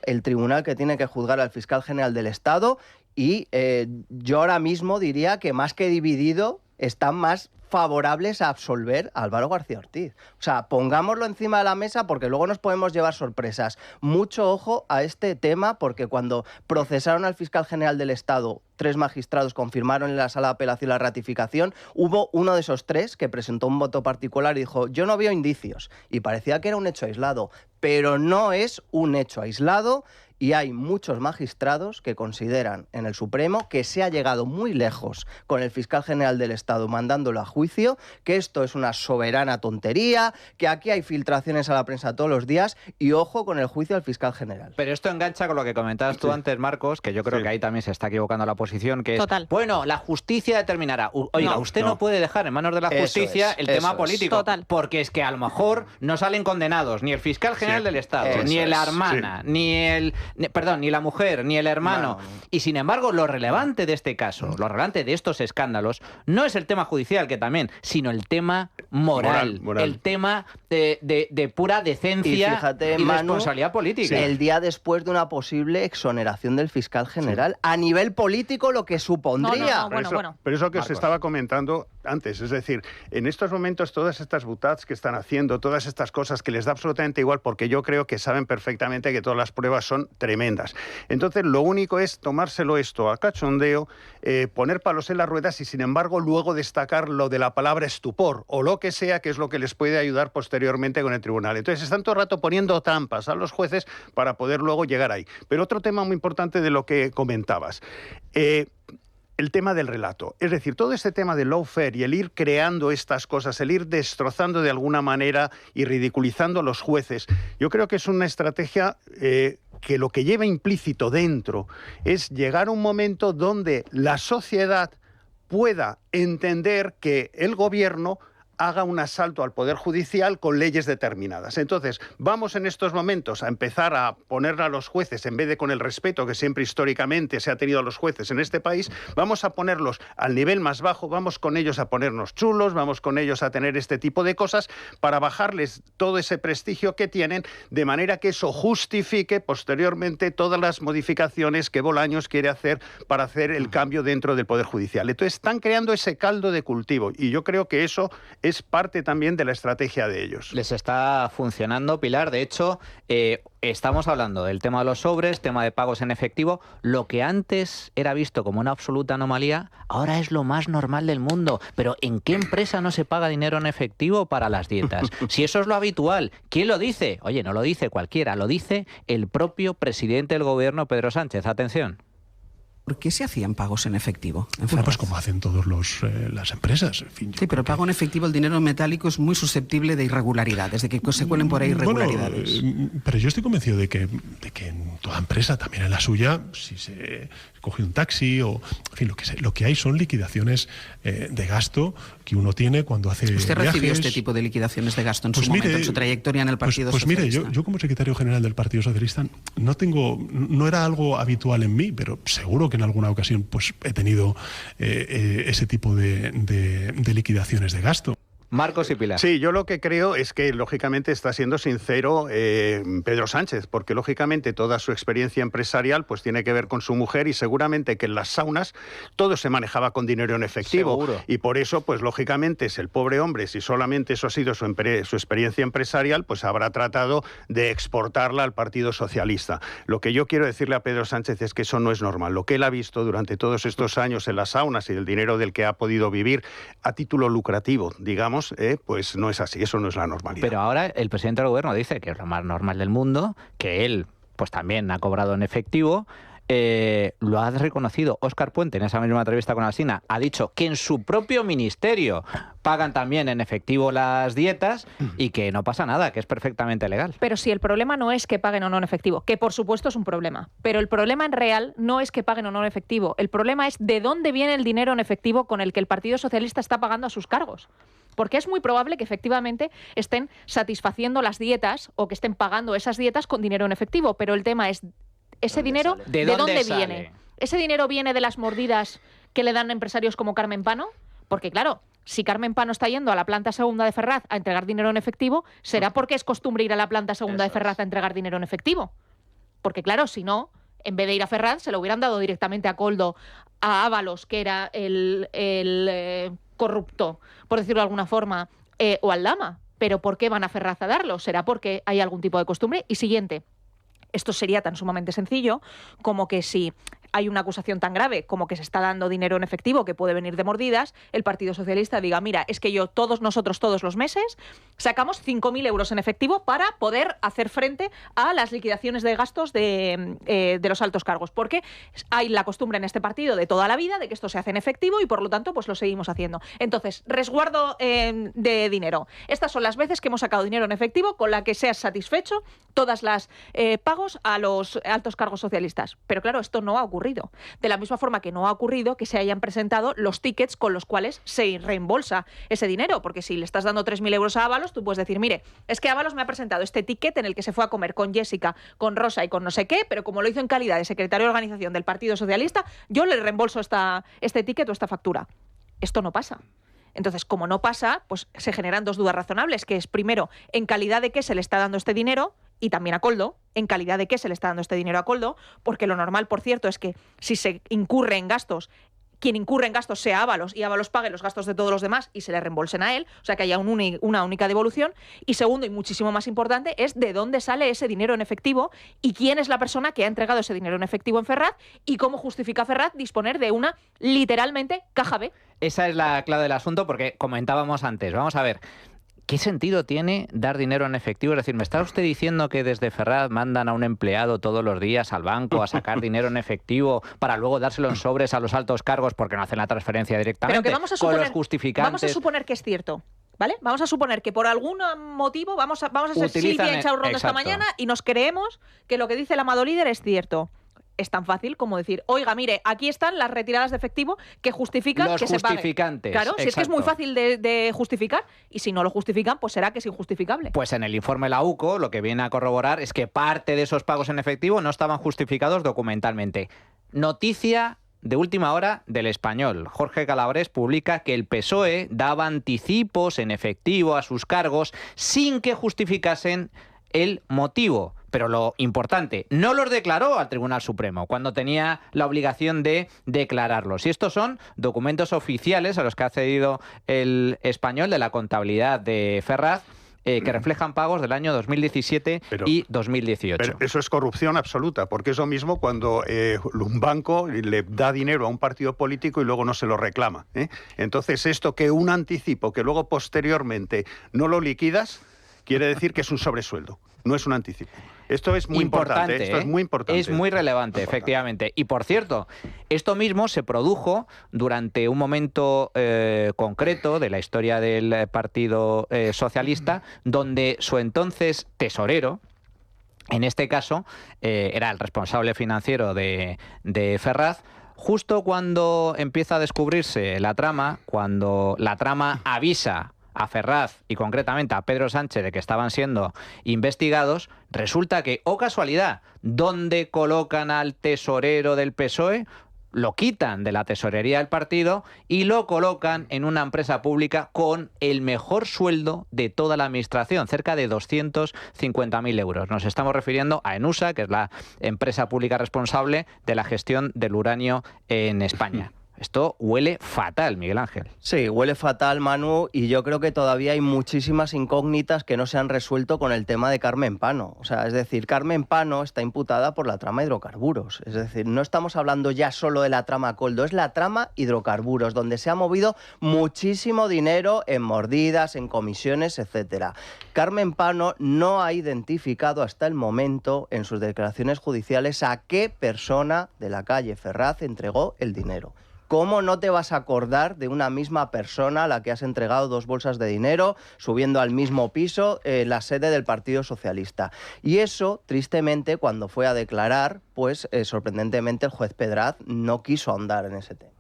el tribunal que tiene que juzgar al fiscal general del Estado, y yo ahora mismo diría que más que dividido, están más favorables a absolver a Álvaro García Ortiz. O sea, pongámoslo encima de la mesa porque luego nos podemos llevar sorpresas. Mucho ojo a este tema, porque cuando procesaron al fiscal general del Estado, 3 magistrados confirmaron en la sala de apelación la ratificación, hubo uno de esos 3 que presentó un voto particular y dijo, yo no veo indicios. Y parecía que era un hecho aislado, pero no es un hecho aislado Y hay muchos magistrados que consideran en el Supremo que se ha llegado muy lejos con el fiscal general del Estado mandándolo a juicio, que esto es una soberana tontería, que aquí hay filtraciones a la prensa todos los días y ojo con el juicio al fiscal general. Pero esto engancha con lo que comentabas tú antes, Marcos, que yo creo que ahí también se está equivocando la posición, que es, bueno, la justicia determinará. Oiga, usted no puede dejar en manos de la justicia el tema político, porque es que a lo mejor no salen condenados ni el fiscal general del Estado, ni la hermana, ni la mujer, ni el hermano. Y sin embargo, lo relevante de este caso, lo relevante de estos escándalos, no es el tema judicial, que también, sino el tema moral. El tema de pura decencia y, fíjate, responsabilidad política. El día después de una posible exoneración del fiscal general, a nivel político lo que supondría. Pero eso que os estaba comentando antes, es decir, en estos momentos todas estas butats que están haciendo, todas estas cosas que les da absolutamente igual, porque yo creo que saben perfectamente que todas las pruebas son tremendas. Entonces lo único es tomárselo esto a cachondeo, poner palos en las ruedas y sin embargo luego destacar lo de la palabra estupor o lo que sea, que es lo que les puede ayudar posteriormente con el tribunal. Entonces están todo el rato poniendo trampas a los jueces para poder luego llegar ahí. Pero otro tema muy importante de lo que comentabas, el tema del relato. Es decir, todo este tema del lawfare y el ir creando estas cosas, el ir destrozando de alguna manera y ridiculizando a los jueces, yo creo que es una estrategia que lo que lleva implícito dentro es llegar a un momento donde la sociedad pueda entender que el gobierno haga un asalto al Poder Judicial con leyes determinadas. Entonces, vamos en estos momentos a empezar a poner a los jueces, en vez de con el respeto que siempre históricamente se ha tenido a los jueces en este país, vamos a ponerlos al nivel más bajo, vamos con ellos a ponernos chulos, vamos con ellos a tener este tipo de cosas para bajarles todo ese prestigio que tienen, de manera que eso justifique posteriormente todas las modificaciones que Bolaños quiere hacer para hacer el cambio dentro del Poder Judicial. Entonces, están creando ese caldo de cultivo y yo creo que eso es parte también de la estrategia de ellos. Les está funcionando, Pilar. De hecho, estamos hablando del tema de los sobres, tema de pagos en efectivo. Lo que antes era visto como una absoluta anomalía, ahora es lo más normal del mundo. Pero ¿en qué empresa no se paga dinero en efectivo para las dietas? Si eso es lo habitual, ¿quién lo dice? Oye, no lo dice cualquiera, lo dice el propio presidente del gobierno, Pedro Sánchez. Atención. ¿Por qué se hacían pagos en efectivo? Bueno, pues como hacen todas las empresas. En fin, sí, pero el pago en efectivo, el dinero metálico, es muy susceptible de irregularidades, de que se cuelen por ahí irregularidades. Bueno, pero yo estoy convencido de que en toda empresa, también en la suya, si se coge un taxi o, en fin, lo que hay son liquidaciones de gasto que uno tiene cuando hace ¿Usted viajes. recibió este tipo de liquidaciones de gasto en su momento, en su trayectoria en el Partido Socialista? Pues mire, yo como secretario general del Partido Socialista no era algo habitual en mí, pero seguro que en alguna ocasión pues he tenido ese tipo de liquidaciones de gasto. Marcos y Pilar. Sí, yo lo que creo es que lógicamente está siendo sincero Pedro Sánchez, porque lógicamente toda su experiencia empresarial pues tiene que ver con su mujer y seguramente que en las saunas todo se manejaba con dinero en efectivo. Seguro. Y por eso pues lógicamente es el pobre hombre, si solamente eso ha sido su experiencia empresarial, pues habrá tratado de exportarla al Partido Socialista. Lo que yo quiero decirle a Pedro Sánchez es que eso no es normal. Lo que él ha visto durante todos estos años en las saunas y el dinero del que ha podido vivir a título lucrativo, digamos, pues no es así, eso no es la normalidad. Pero ahora el presidente del gobierno dice que es lo más normal del mundo, que él pues también ha cobrado en efectivo. Lo ha reconocido Óscar Puente en esa misma entrevista con Alsina. Ha dicho que en su propio ministerio pagan también en efectivo las dietas y que no pasa nada, que es perfectamente legal. Pero si el problema no es que paguen o no en efectivo, que por supuesto es un problema, pero el problema en real no es que paguen o no en efectivo, el problema es de dónde viene el dinero en efectivo con el que el Partido Socialista está pagando a sus cargos. Porque es muy probable que efectivamente estén satisfaciendo las dietas o que estén pagando esas dietas con dinero en efectivo, pero el tema es ese dinero, ¿de dónde viene? ¿Ese dinero viene de las mordidas que le dan empresarios como Carmen Pano? Porque claro, si Carmen Pano está yendo a la planta segunda de Ferraz a entregar dinero en efectivo, será porque es costumbre ir a la planta segunda de Ferraz a entregar dinero en efectivo. Porque claro, si no, en vez de ir a Ferraz, se lo hubieran dado directamente a Koldo, a Ábalos, que era el corrupto, por decirlo de alguna forma, o al Lama. Pero ¿por qué van a Ferraz a darlo? ¿Será porque hay algún tipo de costumbre? Y siguiente. Esto sería tan sumamente sencillo como que si hay una acusación tan grave como que se está dando dinero en efectivo que puede venir de mordidas, el Partido Socialista diga, mira, es que todos los meses sacamos 5.000 euros en efectivo para poder hacer frente a las liquidaciones de gastos de los altos cargos, porque hay la costumbre en este partido de toda la vida de que esto se hace en efectivo y por lo tanto pues lo seguimos haciendo. Entonces, resguardo de dinero. Estas son las veces que hemos sacado dinero en efectivo con la que se ha satisfecho todas las pagos a los altos cargos socialistas. Pero claro, esto no ha ocurrido. De la misma forma que no ha ocurrido que se hayan presentado los tickets con los cuales se reembolsa ese dinero, porque si le estás dando 3.000 euros a Ábalos, tú puedes decir, mire, es que Ábalos me ha presentado este ticket en el que se fue a comer con Jessica, con Rosa y con no sé qué, pero como lo hizo en calidad de secretario de organización del Partido Socialista, yo le reembolso este ticket o esta factura. Esto no pasa. Entonces, como no pasa, pues se generan dos dudas razonables, que es, primero, en calidad de qué se le está dando este dinero, y también a Koldo, en calidad de qué se le está dando este dinero a Koldo, porque lo normal, por cierto, es que si se incurre en gastos, quien incurre en gastos sea Ábalos y Ábalos pague los gastos de todos los demás y se le reembolsen a él, o sea que haya una única devolución. Y segundo, y muchísimo más importante, es de dónde sale ese dinero en efectivo y quién es la persona que ha entregado ese dinero en efectivo en Ferraz y cómo justifica Ferraz disponer de una, literalmente, caja B. Esa es la clave del asunto, porque comentábamos antes, vamos a ver, ¿qué sentido tiene dar dinero en efectivo? Es decir, ¿me está usted diciendo que desde Ferraz mandan a un empleado todos los días al banco a sacar dinero en efectivo para luego dárselo en sobres a los altos cargos porque no hacen la transferencia directamente? Pero que vamos a suponer, con los justificantes. Vamos a suponer que es cierto. ¿Vale? Vamos a suponer que por algún motivo vamos a ser Silvia Inchaurrondo esta mañana y nos creemos que lo que dice el amado líder es cierto. Es tan fácil como decir, oiga, mire, aquí están las retiradas de efectivo que justifican los que se pague. Los justificantes. Claro, exacto. Si es que es muy fácil de justificar, y si no lo justifican, pues será que es injustificable. Pues en el informe de la UCO lo que viene a corroborar es que parte de esos pagos en efectivo no estaban justificados documentalmente. Noticia de última hora del Español. Jorge Calabres publica que el PSOE daba anticipos en efectivo a sus cargos sin que justificasen el motivo. Pero lo importante, no los declaró al Tribunal Supremo cuando tenía la obligación de declararlos. Y estos son documentos oficiales a los que ha accedido el Español de la contabilidad de Ferraz, que reflejan pagos del año 2017 y 2018. Pero eso es corrupción absoluta, porque es lo mismo cuando un banco le da dinero a un partido político y luego no se lo reclama. Entonces, esto que un anticipo, que luego posteriormente no lo liquidas, quiere decir que es un sobresueldo, no es un anticipo. Esto es muy importante. Esto es muy importante. Es muy relevante, efectivamente. Y por cierto, esto mismo se produjo durante un momento concreto de la historia del Partido Socialista, donde su entonces tesorero, en este caso, era el responsable financiero de Ferraz, justo cuando empieza a descubrirse la trama, cuando la trama avisa a Ferraz y concretamente a Pedro Sánchez de que estaban siendo investigados, resulta que, oh casualidad, donde colocan al tesorero del PSOE, lo quitan de la tesorería del partido y lo colocan en una empresa pública con el mejor sueldo de toda la administración, cerca de 250.000 euros. Nos estamos refiriendo a ENUSA, que es la empresa pública responsable de la gestión del uranio en España. Esto huele fatal, Miguel Ángel. Sí, huele fatal, Manu, y yo creo que todavía hay muchísimas incógnitas que no se han resuelto con el tema de Carmen Pano. O sea, es decir, Carmen Pano está imputada por la trama hidrocarburos. Es decir, no estamos hablando ya solo de la trama Koldo, es la trama hidrocarburos, donde se ha movido muchísimo dinero en mordidas, en comisiones, etcétera. Carmen Pano no ha identificado hasta el momento en sus declaraciones judiciales a qué persona de la calle Ferraz entregó el dinero. ¿Cómo no te vas a acordar de una misma persona a la que has entregado 2 bolsas de dinero subiendo al mismo piso la sede del Partido Socialista? Y eso, tristemente, cuando fue a declarar, pues sorprendentemente el juez Pedraz no quiso ahondar en ese tema.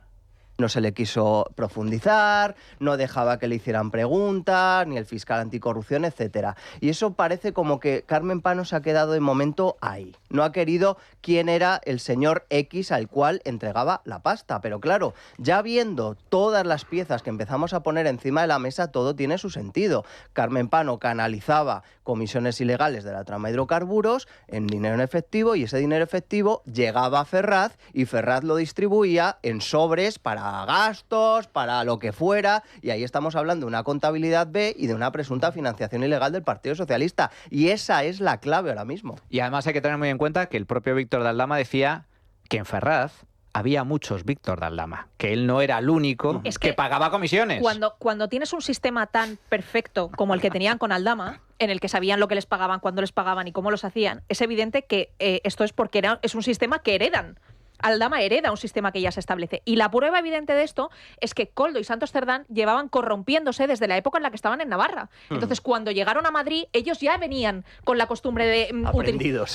No se le quiso profundizar, no dejaba que le hicieran preguntas, ni el fiscal anticorrupción, etcétera. Y eso parece como que Carmen Pano se ha quedado de momento ahí. No ha querido quién era el señor X al cual entregaba la pasta. Pero claro, ya viendo todas las piezas que empezamos a poner encima de la mesa, todo tiene su sentido. Carmen Pano canalizaba comisiones ilegales de la trama hidrocarburos en dinero en efectivo, y ese dinero efectivo llegaba a Ferraz y Ferraz lo distribuía en sobres para gastos, para lo que fuera, y ahí estamos hablando de una contabilidad B y de una presunta financiación ilegal del Partido Socialista, y esa es la clave ahora mismo. Y además hay que tener muy en cuenta que el propio Víctor de Aldama decía que en Ferraz había muchos Víctor de Aldama, que él no era el único que pagaba comisiones. Cuando tienes un sistema tan perfecto como el que tenían con Aldama, en el que sabían lo que les pagaban, cuándo les pagaban y cómo los hacían, es evidente que esto es porque es un sistema que heredan. Aldama hereda un sistema que ya se establece. Y la prueba evidente de esto es que Koldo y Santos Cerdán llevaban corrompiéndose desde la época en la que estaban en Navarra. Entonces, cuando llegaron a Madrid, ellos ya venían con la costumbre de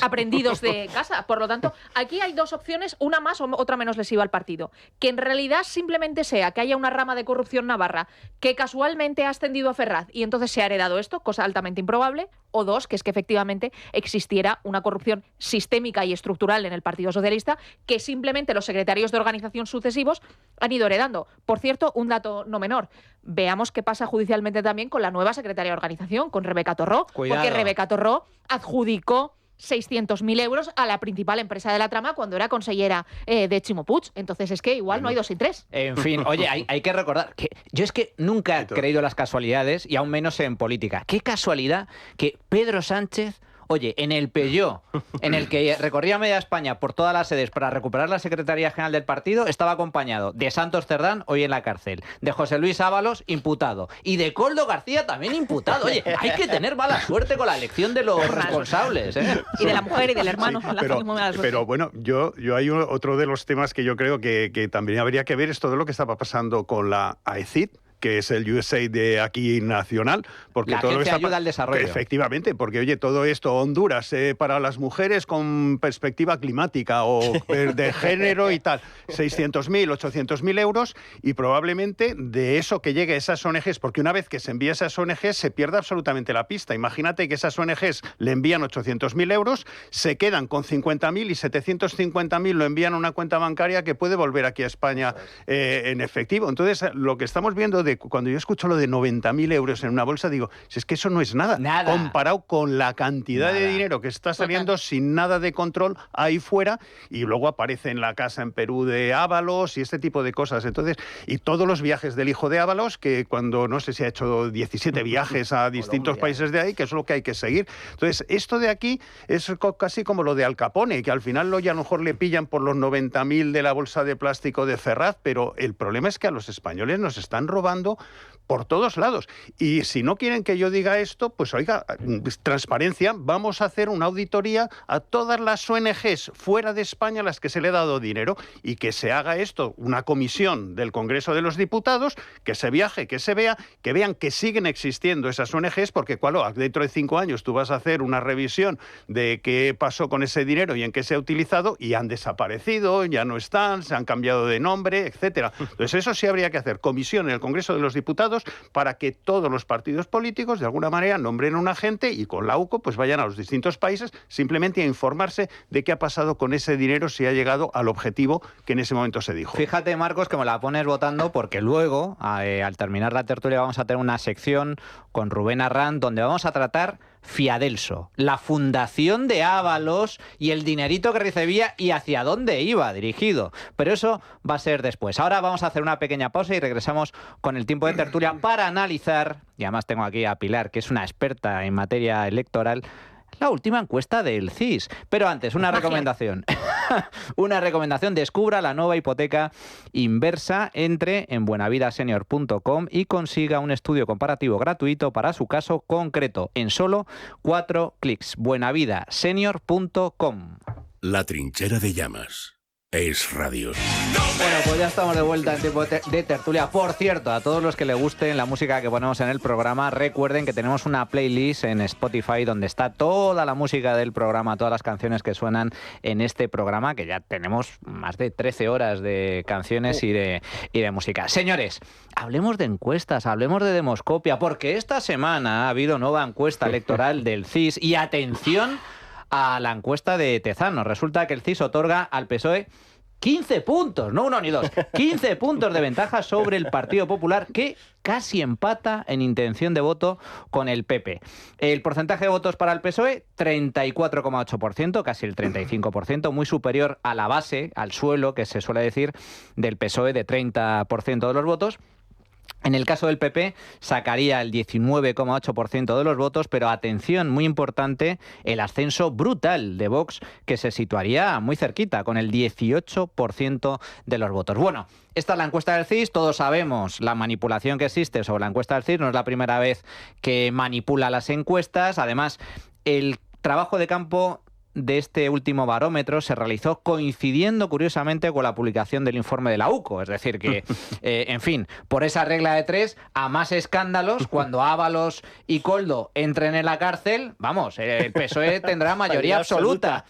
aprendidos de casa. Por lo tanto, aquí hay dos opciones, una más o otra menos lesiva al partido. Que en realidad simplemente sea que haya una rama de corrupción navarra que casualmente ha ascendido a Ferraz y entonces se ha heredado esto, cosa altamente improbable, o dos, que es que efectivamente existiera una corrupción sistémica y estructural en el Partido Socialista que simplemente los secretarios de organización sucesivos han ido heredando. Por cierto, un dato no menor. Veamos qué pasa judicialmente también con la nueva secretaria de organización, con Rebeca Torró. Cuidado. Porque Rebeca Torró adjudicó 600.000 euros a la principal empresa de la trama cuando era consellera de Ximo Puig. Entonces es que igual no hay dos sin tres. En fin, oye, hay que recordar que yo es que nunca he creído en las casualidades y aún menos en política. Qué casualidad que Pedro Sánchez... Oye, en el Peugeot, en el que recorría media España por todas las sedes para recuperar la Secretaría General del partido, estaba acompañado de Santos Cerdán, hoy en la cárcel, de José Luis Ábalos, imputado, y de Koldo García, también imputado. Oye, hay que tener mala suerte con la elección de los responsables, ¿eh? Y de la mujer y del hermano. Sí, pero bueno, yo hay otro de los temas que yo creo que también habría que ver es todo lo que estaba pasando con la AECID, que es el USAID de aquí nacional, porque la todo Agencia de Ayuda al Desarrollo. Efectivamente, porque oye, todo esto, Honduras, para las mujeres con perspectiva climática o de género y tal, 600.000, 800.000 euros, y probablemente de eso que llegue a esas ONGs, porque una vez que se envía a esas ONGs se pierde absolutamente la pista. Imagínate que esas ONGs le envían 800.000 euros, se quedan con 50.000 y 750.000 lo envían a una cuenta bancaria que puede volver aquí a España en efectivo. Entonces, lo que estamos viendo cuando yo escucho lo de 90.000 euros en una bolsa, digo, si es que eso no es nada. Comparado con la cantidad de dinero que está saliendo sin nada de control ahí fuera, y luego aparece en la casa en Perú de Ábalos y este tipo de cosas. Entonces, y todos los viajes del hijo de Ábalos, que cuando no sé si ha hecho 17 viajes a distintos países de ahí, que es lo que hay que seguir. Entonces, esto de aquí es casi como lo de Al Capone, que al final ya a lo mejor le pillan por los 90.000 de la bolsa de plástico de Ferraz, pero el problema es que a los españoles nos están robando por todos lados. Y si no quieren que yo diga esto, pues oiga, transparencia, vamos a hacer una auditoría a todas las ONGs fuera de España a las que se le ha dado dinero, y que se haga esto, una comisión del Congreso de los Diputados, que se viaje, que se vea, que vean que siguen existiendo esas ONGs, porque dentro de 5 años tú vas a hacer una revisión de qué pasó con ese dinero y en qué se ha utilizado, y han desaparecido, ya no están, se han cambiado de nombre, etcétera. Entonces eso sí habría que hacer, comisión en el Congreso de los Diputados, para que todos los partidos políticos de alguna manera nombren un agente y con la UCO pues vayan a los distintos países simplemente a informarse de qué ha pasado con ese dinero, si ha llegado al objetivo que en ese momento se dijo. Fíjate, Marcos, que me la pones votando, porque luego, al terminar la tertulia, vamos a tener una sección con Rubén Arrán donde vamos a tratar Fiadelso, la fundación de Ábalos y el dinerito que recibía y hacia dónde iba dirigido. Pero eso va a ser después. Ahora vamos a hacer una pequeña pausa y regresamos con el tiempo de tertulia para analizar, y además tengo aquí a Pilar, que es una experta en materia electoral, la última encuesta del CIS. Pero antes, una recomendación. Una recomendación. Descubra la nueva hipoteca inversa. Entre en buenavidasenior.com y consiga un estudio comparativo gratuito para su caso concreto en solo 4 clics. buenavidasenior.com. La trinchera de llamas. Es Radio. Bueno, pues ya estamos de vuelta en tiempo de tertulia. Por cierto, a todos los que les guste la música que ponemos en el programa, recuerden que tenemos una playlist en Spotify donde está toda la música del programa, todas las canciones que suenan en este programa, que ya tenemos más de 13 horas de canciones y de música. Señores, hablemos de encuestas, hablemos de demoscopia, porque esta semana ha habido nueva encuesta electoral del CIS y atención a la encuesta de Tezano. Resulta que el CIS otorga al PSOE 15 puntos, no 1 ni 2, 15 puntos de ventaja sobre el Partido Popular, que casi empata en intención de voto con el PP. El porcentaje de votos para el PSOE, 34,8%, casi el 35%, muy superior a la base, al suelo, que se suele decir, del PSOE, de 30% de los votos. En el caso del PP sacaría el 19,8% de los votos, pero atención, muy importante, el ascenso brutal de Vox, que se situaría muy cerquita, con el 18% de los votos. Bueno, esta es la encuesta del CIS, todos sabemos la manipulación que existe sobre la encuesta del CIS, no es la primera vez que manipula las encuestas, además el trabajo de campo de este último barómetro se realizó coincidiendo curiosamente con la publicación del informe de la UCO, es decir que, en fin, por esa regla de 3, a más escándalos, cuando Ábalos y Koldo entren en la cárcel, vamos, el PSOE tendrá mayoría absoluta.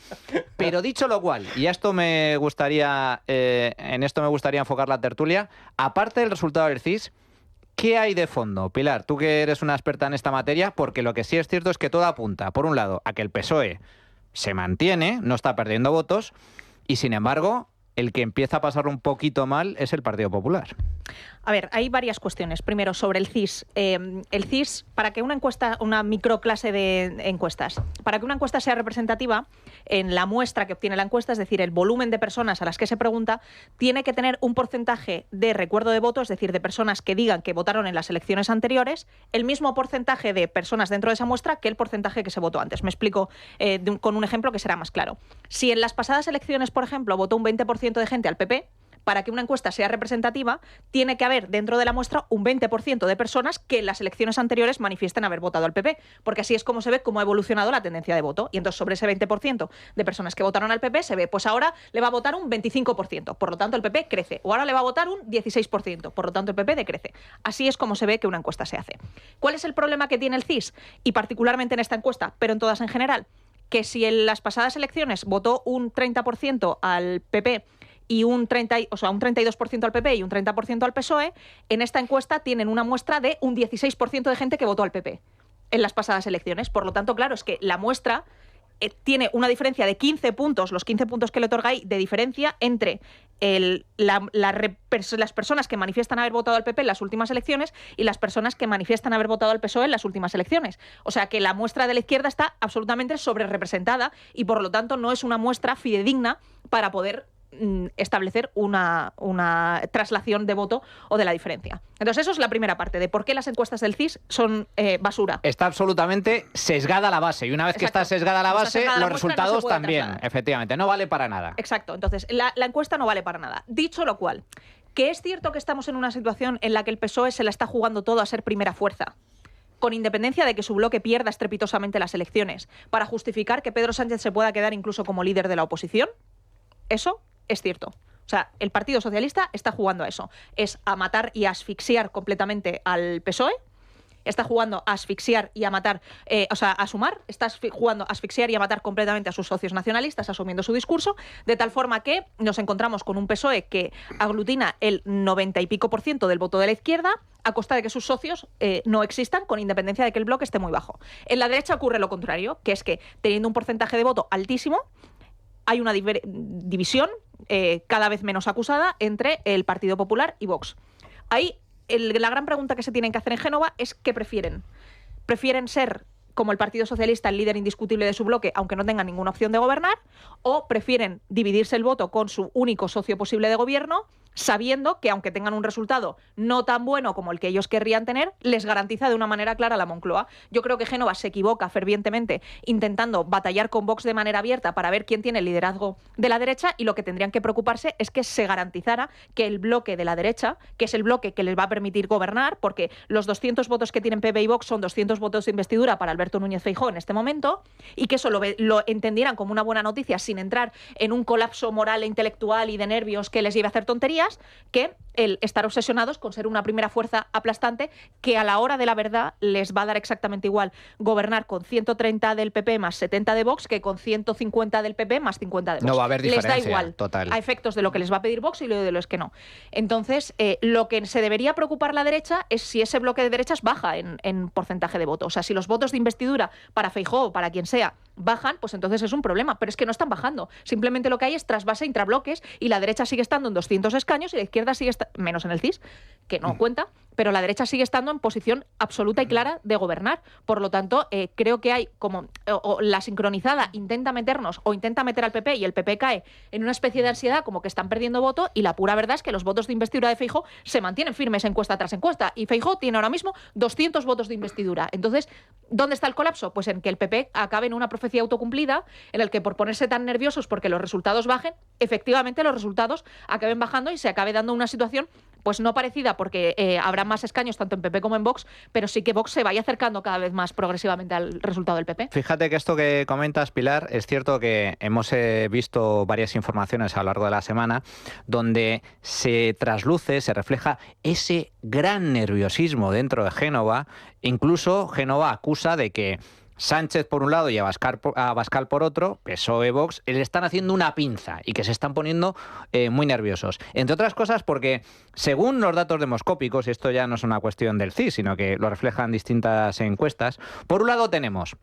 Pero dicho lo cual, y esto me gustaría, en esto me gustaría enfocar la tertulia, aparte del resultado del CIS, ¿qué hay de fondo? Pilar, tú que eres una experta en esta materia, porque lo que sí es cierto es que todo apunta, por un lado, a que el PSOE se mantiene, no está perdiendo votos, y sin embargo, el que empieza a pasar un poquito mal es el Partido Popular. A ver, hay varias cuestiones. Primero, sobre el CIS. El CIS, para que una encuesta, una microclase de encuestas, para que una encuesta sea representativa, en la muestra que obtiene la encuesta, es decir, el volumen de personas a las que se pregunta, tiene que tener un porcentaje de recuerdo de voto, es decir, de personas que digan que votaron en las elecciones anteriores, el mismo porcentaje de personas dentro de esa muestra que el porcentaje que se votó antes. Me explico con un ejemplo que será más claro. Si en las pasadas elecciones, por ejemplo, votó un 20% de gente al PP, para que una encuesta sea representativa, tiene que haber dentro de la muestra un 20% de personas que en las elecciones anteriores manifiesten haber votado al PP, porque así es como se ve cómo ha evolucionado la tendencia de voto. Y entonces sobre ese 20% de personas que votaron al PP se ve, pues ahora le va a votar un 25%, por lo tanto el PP crece, o ahora le va a votar un 16%, por lo tanto el PP decrece. Así es como se ve que una encuesta se hace. ¿Cuál es el problema que tiene el CIS? Y particularmente en esta encuesta, pero en todas en general, que si en las pasadas elecciones votó un 30% al PP y un 32% al PP y un 30% al PSOE, en esta encuesta tienen una muestra de un 16% de gente que votó al PP en las pasadas elecciones. Por lo tanto, claro, es que la muestra tiene una diferencia de 15 puntos, los 15 puntos que le otorga ahí, de diferencia entre las personas que manifiestan haber votado al PP en las últimas elecciones y las personas que manifiestan haber votado al PSOE en las últimas elecciones. O sea que la muestra de la izquierda está absolutamente sobrerepresentada y por lo tanto no es una muestra fidedigna para poder establecer una traslación de voto o de la diferencia. Entonces eso es la primera parte de por qué las encuestas del CIS son basura. Está absolutamente sesgada la base y una vez que está sesgada la base, los resultados también, efectivamente, no vale para nada. Exacto, entonces la encuesta no vale para nada. Dicho lo cual, que es cierto que estamos en una situación en la que el PSOE se la está jugando todo a ser primera fuerza, con independencia de que su bloque pierda estrepitosamente las elecciones, para justificar que Pedro Sánchez se pueda quedar incluso como líder de la oposición. Eso es cierto. O sea, el Partido Socialista está jugando a eso. Es a matar y a asfixiar completamente al PSOE. Está jugando a asfixiar y a matar, a sumar. Está jugando a asfixiar y a matar completamente a sus socios nacionalistas, asumiendo su discurso, de tal forma que nos encontramos con un PSOE que aglutina el 90 y pico % del voto de la izquierda, a costa de que sus socios no existan, con independencia de que el bloque esté muy bajo. En la derecha ocurre lo contrario, que es que teniendo un porcentaje de voto altísimo, hay una división cada vez menos acusada entre el Partido Popular y Vox. Ahí la gran pregunta que se tienen que hacer en Génova es ¿qué prefieren? ¿Prefieren ser, como el Partido Socialista, el líder indiscutible de su bloque, aunque no tengan ninguna opción de gobernar? ¿O prefieren dividirse el voto con su único socio posible de gobierno, sabiendo que, aunque tengan un resultado no tan bueno como el que ellos querrían tener, les garantiza de una manera clara la Moncloa? Yo creo que Génova se equivoca fervientemente intentando batallar con Vox de manera abierta para ver quién tiene el liderazgo de la derecha, y lo que tendrían que preocuparse es que se garantizara que el bloque de la derecha, que es el bloque que les va a permitir gobernar, porque los 200 votos que tienen PP y Vox son 200 votos de investidura para Alberto Núñez Feijóo en este momento, y que eso lo entendieran como una buena noticia sin entrar en un colapso moral e intelectual y de nervios que les lleve a hacer tonterías, que el estar obsesionados con ser una primera fuerza aplastante que a la hora de la verdad les va a dar exactamente igual gobernar con 130 del PP más 70 de Vox que con 150 del PP más 50 de Vox. No va a haber diferencia, les da igual total. A efectos de lo que les va a pedir Vox y de los que no. Entonces, lo que se debería preocupar la derecha es si ese bloque de derechas baja en porcentaje de voto. O sea, si los votos de investidura para Feijóo o para quien sea bajan, pues entonces es un problema. Pero es que no están bajando. Simplemente lo que hay es trasvase intrabloques y la derecha sigue estando en 200 escaños y la izquierda sigue menos en el CIS, que no cuenta, pero la derecha sigue estando en posición absoluta y clara de gobernar. Por lo tanto, creo que hay como la sincronizada intenta meternos o intenta meter al PP y el PP cae en una especie de ansiedad como que están perdiendo voto, y la pura verdad es que los votos de investidura de Feijóo se mantienen firmes encuesta tras encuesta, y Feijóo tiene ahora mismo 200 votos de investidura. Entonces, ¿dónde está el colapso? Pues en que el PP acabe en una profecía autocumplida en el que, por ponerse tan nerviosos porque los resultados bajen, efectivamente los resultados acaben bajando y se acabe dando una situación pues no parecida, porque habrá más escaños tanto en PP como en Vox, pero sí que Vox se vaya acercando cada vez más progresivamente al resultado del PP. Fíjate que esto que comentas, Pilar, es cierto que hemos visto varias informaciones a lo largo de la semana donde se trasluce, se refleja ese gran nerviosismo dentro de Génova. Incluso Génova acusa de que Sánchez por un lado y Abascal por otro, PSOE, Vox, le están haciendo una pinza y que se están poniendo muy nerviosos. Entre otras cosas porque, según los datos demoscópicos, y esto ya no es una cuestión del CIS, sino que lo reflejan distintas encuestas, por un lado tenemos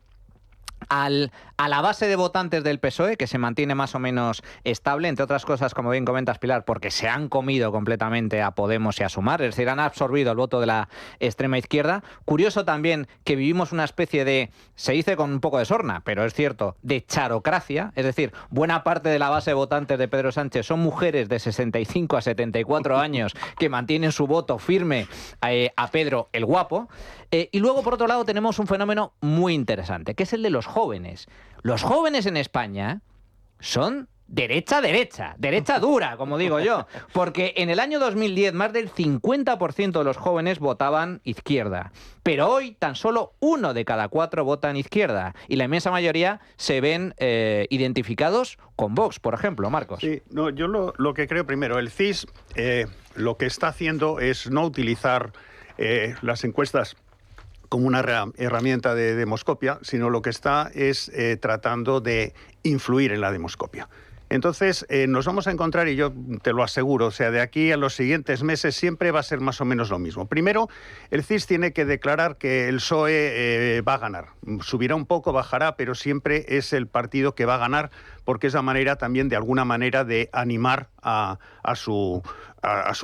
a la base de votantes del PSOE, que se mantiene más o menos estable, entre otras cosas, como bien comentas, Pilar, porque se han comido completamente a Podemos y a Sumar, es decir, han absorbido el voto de la extrema izquierda. Curioso también que vivimos una especie de, se dice con un poco de sorna, pero es cierto, de charocracia, es decir, buena parte de la base de votantes de Pedro Sánchez son mujeres de 65 a 74 años que mantienen su voto firme a Pedro el Guapo. Y luego, por otro lado, tenemos un fenómeno muy interesante, que es el de los jóvenes. Los jóvenes en España son derecha dura, como digo yo, porque en el año 2010 más del 50% de los jóvenes votaban izquierda, pero hoy tan solo 1 de cada 4 votan izquierda, y la inmensa mayoría se ven identificados con Vox, por ejemplo, Marcos. Sí, no, yo lo que creo primero, el CIS lo que está haciendo es no utilizar las encuestas como una herramienta de demoscopia, sino lo que está es tratando de influir en la demoscopia. Entonces, nos vamos a encontrar, y yo te lo aseguro, o sea, de aquí a los siguientes meses siempre va a ser más o menos lo mismo. Primero, el CIS tiene que declarar que el PSOE va a ganar. Subirá un poco, bajará, pero siempre es el partido que va a ganar, porque es la manera también, de alguna manera, de animar a su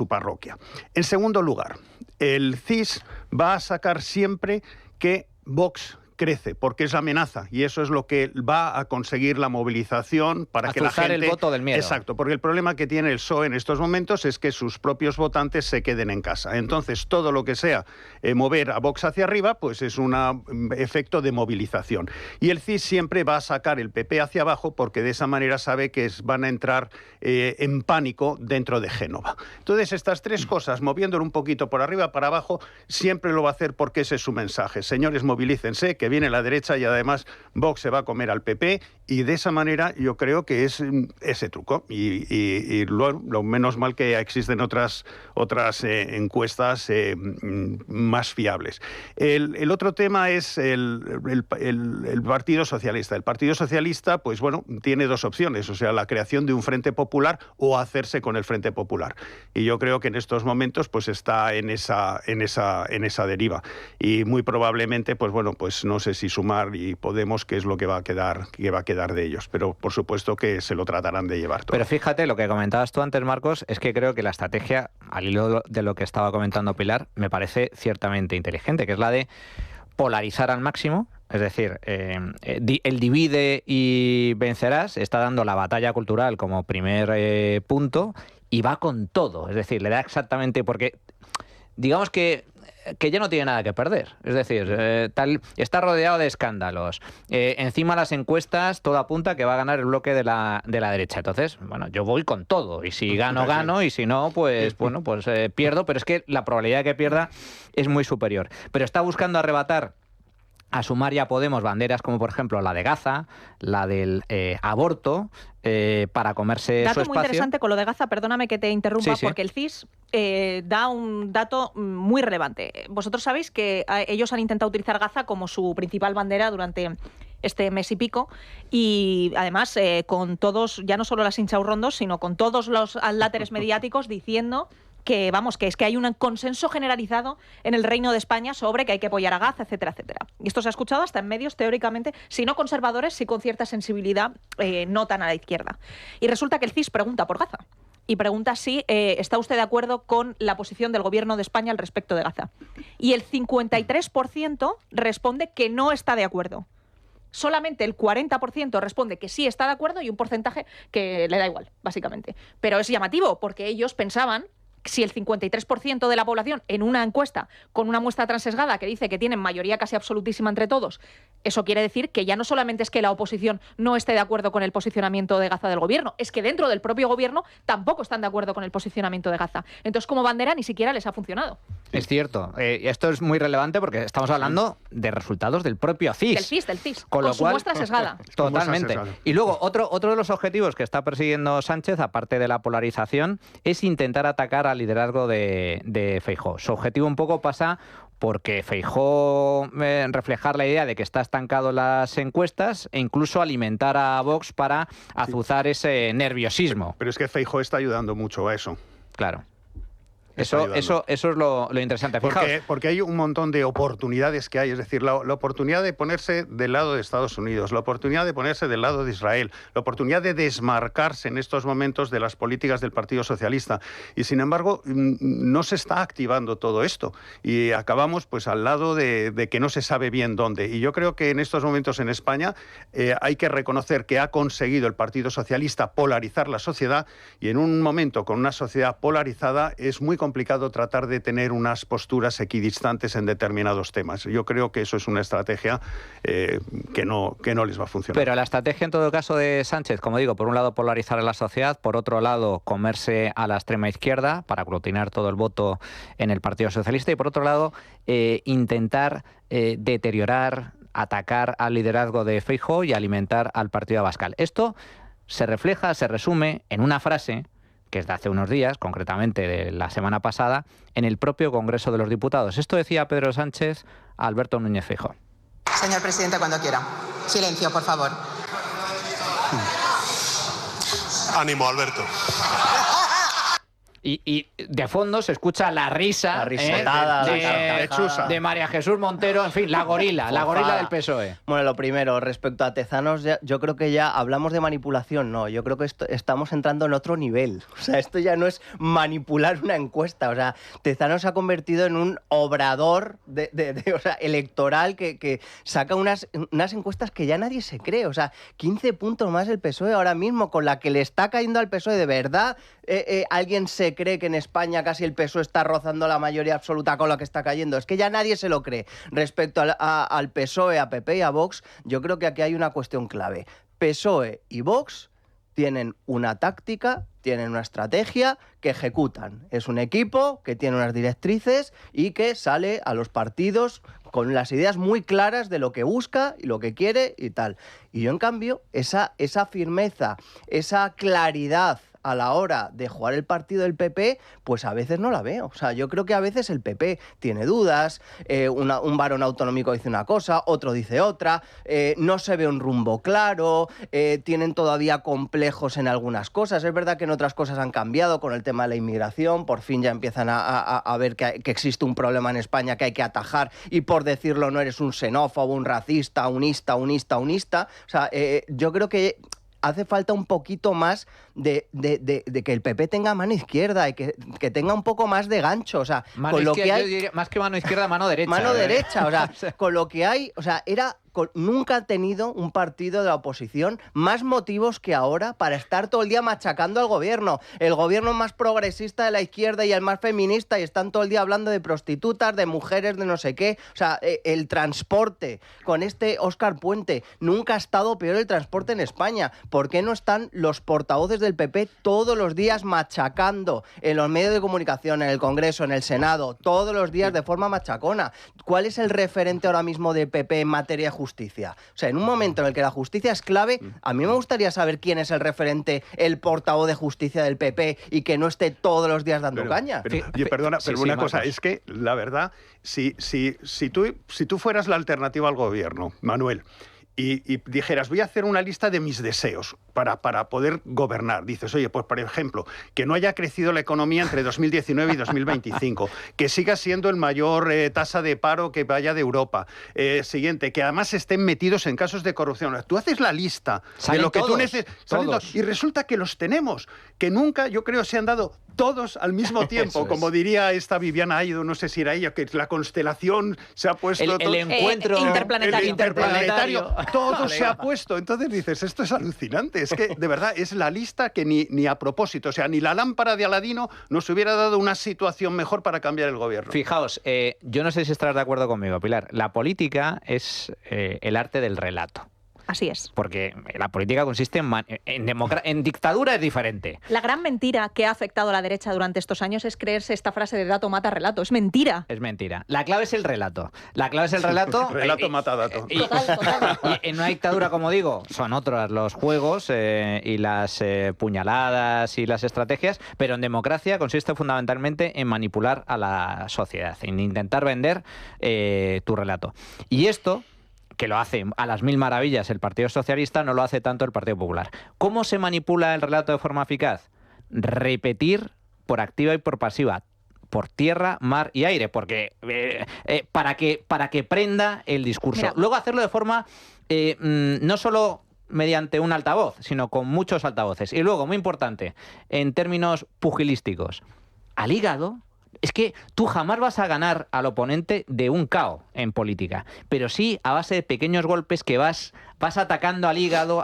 parroquia. En segundo lugar, el CIS va a sacar siempre que Vox crece, porque es la amenaza, y eso es lo que va a conseguir la movilización para que la gente... el voto del miedo. Exacto, porque el problema que tiene el PSOE en estos momentos es que sus propios votantes se queden en casa. Entonces, todo lo que sea mover a Vox hacia arriba, pues es un efecto de movilización. Y el CIS siempre va a sacar el PP hacia abajo, porque de esa manera sabe que van a entrar en pánico dentro de Génova. Entonces, estas tres cosas, moviéndolo un poquito por arriba, para abajo, siempre lo va a hacer porque ese es su mensaje. Señores, movilícense, que viene la derecha, y además Vox se va a comer al PP, y de esa manera yo creo que es ese truco, y lo menos mal que existen otras encuestas más fiables. El otro tema es el Partido Socialista. El Partido Socialista, pues bueno, tiene dos opciones, o sea, la creación de un Frente Popular o hacerse con el Frente Popular. Y yo creo que en estos momentos pues está en esa deriva, y muy probablemente, pues bueno, pues no sé si Sumar y Podemos, qué es lo que va a quedar de ellos, pero por supuesto que se lo tratarán de llevar todo. Pero fíjate, lo que comentabas tú antes, Marcos, es que creo que la estrategia, al hilo de lo que estaba comentando Pilar, me parece ciertamente inteligente, que es la de polarizar al máximo. Es decir, el divide y vencerás está dando la batalla cultural como primer punto, y va con todo. Es decir, le da exactamente, porque digamos que ya no tiene nada que perder. Es decir, está rodeado de escándalos. Encima las encuestas, todo apunta que va a ganar el bloque de la derecha. Entonces, bueno, yo voy con todo. Y si gano, gano. Y si no, pues bueno, pues pierdo. Pero es que la probabilidad de que pierda es muy superior. Pero está buscando arrebatar a Sumar y a Podemos banderas como, por ejemplo, la de Gaza, la del aborto, para comerse su espacio. Dato muy interesante con lo de Gaza, perdóname que te interrumpa, sí. Porque el CIS da un dato muy relevante. Vosotros sabéis que ellos han intentado utilizar Gaza como su principal bandera durante este mes y pico, y además con todos, ya no solo las hinchaurrondos, sino con todos los aláteres mediáticos diciendo que, vamos, que es que hay un consenso generalizado en el Reino de España sobre que hay que apoyar a Gaza, etcétera, etcétera. Y esto se ha escuchado hasta en medios, teóricamente, si no conservadores, sí con cierta sensibilidad no tan a la izquierda. Y resulta que el CIS pregunta por Gaza. y pregunta si está usted de acuerdo con la posición del Gobierno de España al respecto de Gaza. Y el 53% responde que no está de acuerdo. Solamente el 40% responde que sí está de acuerdo y un porcentaje que le da igual, básicamente. Pero es llamativo porque ellos pensaban si el 53% de la población en una encuesta con una muestra transesgada que dice que tienen mayoría casi absolutísima entre todos, eso quiere decir que ya no solamente es que la oposición no esté de acuerdo con el posicionamiento de Gaza del gobierno, es que dentro del propio gobierno tampoco están de acuerdo con el posicionamiento de Gaza. Entonces, como bandera ni siquiera les ha funcionado. Es cierto. Esto es muy relevante porque estamos hablando de resultados del propio CIS. Del CIS, con su muestra sesgada. Totalmente. Y luego, otro de los objetivos que está persiguiendo Sánchez, aparte de la polarización, es intentar atacar al liderazgo de Feijóo. Su objetivo un poco pasa porque Feijóo reflejar la idea de que está estancado en las encuestas e incluso alimentar a Vox para azuzar ese nerviosismo. Pero es que Feijóo está ayudando mucho a eso. Claro. Eso es lo interesante. Porque hay un montón de oportunidades que hay, es decir, la oportunidad de ponerse del lado de Estados Unidos, la oportunidad de ponerse del lado de Israel, la oportunidad de desmarcarse en estos momentos de las políticas del Partido Socialista. Y sin embargo, no se está activando todo esto. Y acabamos pues al lado de que no se sabe bien dónde. Y yo creo que en estos momentos en España hay que reconocer que ha conseguido el Partido Socialista polarizar la sociedad, y en un momento con una sociedad polarizada es muy complicado tratar de tener unas posturas equidistantes en determinados temas. Yo creo que eso es una estrategia que no les va a funcionar. Pero la estrategia en todo caso de Sánchez, como digo, por un lado polarizar a la sociedad, por otro lado comerse a la extrema izquierda para aglutinar todo el voto en el Partido Socialista, y por otro lado intentar deteriorar, atacar al liderazgo de Feijóo y alimentar al partido Abascal. Esto se refleja, se resume en una frase que es de hace unos días, concretamente de la semana pasada, en el propio Congreso de los Diputados. Esto decía Pedro Sánchez a Alberto Núñez Feijóo. Señor presidente, cuando quiera. Silencio, por favor. Ánimo, Alberto. Y de fondo se escucha la risa de María Jesús Montero, en fin, la gorila del PSOE. Bueno, lo primero, respecto a Tezanos, yo creo que ya hablamos de manipulación, no, yo creo que estamos entrando en otro nivel. O sea, esto ya no es manipular una encuesta, o sea, Tezanos se ha convertido en un obrador electoral que saca unas encuestas que ya nadie se cree, o sea, 15 puntos más el PSOE ahora mismo, con la que le está cayendo al PSOE, de verdad. ¿Alguien se cree que en España casi el PSOE está rozando la mayoría absoluta con lo que está cayendo? Es que ya nadie se lo cree. Respecto al PSOE, a PP y a Vox, yo creo que aquí hay una cuestión clave. PSOE y Vox tienen una táctica, tienen una estrategia que ejecutan. Es un equipo que tiene unas directrices y que sale a los partidos con las ideas muy claras de lo que busca y lo que quiere y tal. Y yo, en cambio, esa firmeza, esa claridad a la hora de jugar el partido del PP, pues a veces no la veo. O sea, yo creo que a veces el PP tiene dudas, un varón autonómico dice una cosa, otro dice otra, no se ve un rumbo claro, tienen todavía complejos en algunas cosas. Es verdad que en otras cosas han cambiado con el tema de la inmigración, por fin ya empiezan a ver que existe un problema en España que hay que atajar, y por decirlo no eres un xenófobo, un racista, unista. O sea, yo creo que hace falta un poquito más de que el PP tenga mano izquierda y que tenga un poco más de gancho. O sea, mano con izquierda, lo que hay, yo diría, más que mano izquierda, mano derecha. Mano derecha, o sea, con lo que hay, o sea, nunca ha tenido un partido de la oposición más motivos que ahora para estar todo el día machacando al gobierno. El gobierno más progresista de la izquierda y el más feminista, y están todo el día hablando de prostitutas, de mujeres, de no sé qué. O sea, el transporte, con este Óscar Puente, nunca ha estado peor el transporte en España. ¿Por qué no están los portavoces del PP todos los días machacando en los medios de comunicación, en el Congreso, en el Senado, todos los días de forma machacona? ¿Cuál es el referente ahora mismo de PP en materia de justicia? O sea, en un momento en el que la justicia es clave, a mí me gustaría saber quién es el referente, el portavoz de justicia del PP, y que no esté todos los días dando caña. Perdona, pero una cosa, es que la verdad, si tú fueras la alternativa al gobierno, Manuel, y dijeras, voy a hacer una lista de mis deseos para poder gobernar. Dices, oye, pues por ejemplo, que no haya crecido la economía entre 2019 y 2025, que siga siendo el mayor tasa de paro que vaya de Europa. Siguiente, que además estén metidos en casos de corrupción. Tú haces la lista de lo que tú necesitas y resulta que los tenemos, que nunca, yo creo, se han dado todos al mismo tiempo, como diría esta Viviana Aido, no sé si era ella, que la constelación se ha puesto... El encuentro interplanetario. Todo se ha puesto. Entonces dices, esto es alucinante. Es que, de verdad, es la lista que ni a propósito. O sea, ni la lámpara de Aladino nos hubiera dado una situación mejor para cambiar el gobierno. Fijaos, yo no sé si estarás de acuerdo conmigo, Pilar. La política es el arte del relato. Así es. Porque la política consiste en dictadura es diferente. La gran mentira que ha afectado a la derecha durante estos años es creerse esta frase de dato mata relato. Es mentira. Es mentira. La clave es el relato. La clave es el relato. Relato mata dato. Total. Y en una dictadura, como digo, son otros los juegos y las puñaladas y las estrategias, pero en democracia consiste fundamentalmente en manipular a la sociedad, en intentar vender tu relato. Y esto, que lo hace a las mil maravillas el Partido Socialista, no lo hace tanto el Partido Popular. ¿Cómo se manipula el relato de forma eficaz? Repetir por activa y por pasiva, por tierra, mar y aire, porque para que prenda el discurso. Mira. Luego hacerlo de forma no solo mediante un altavoz, sino con muchos altavoces. Y luego, muy importante, en términos pugilísticos, al hígado. Es que tú jamás vas a ganar al oponente de un KO en política, pero sí a base de pequeños golpes que vas atacando al hígado,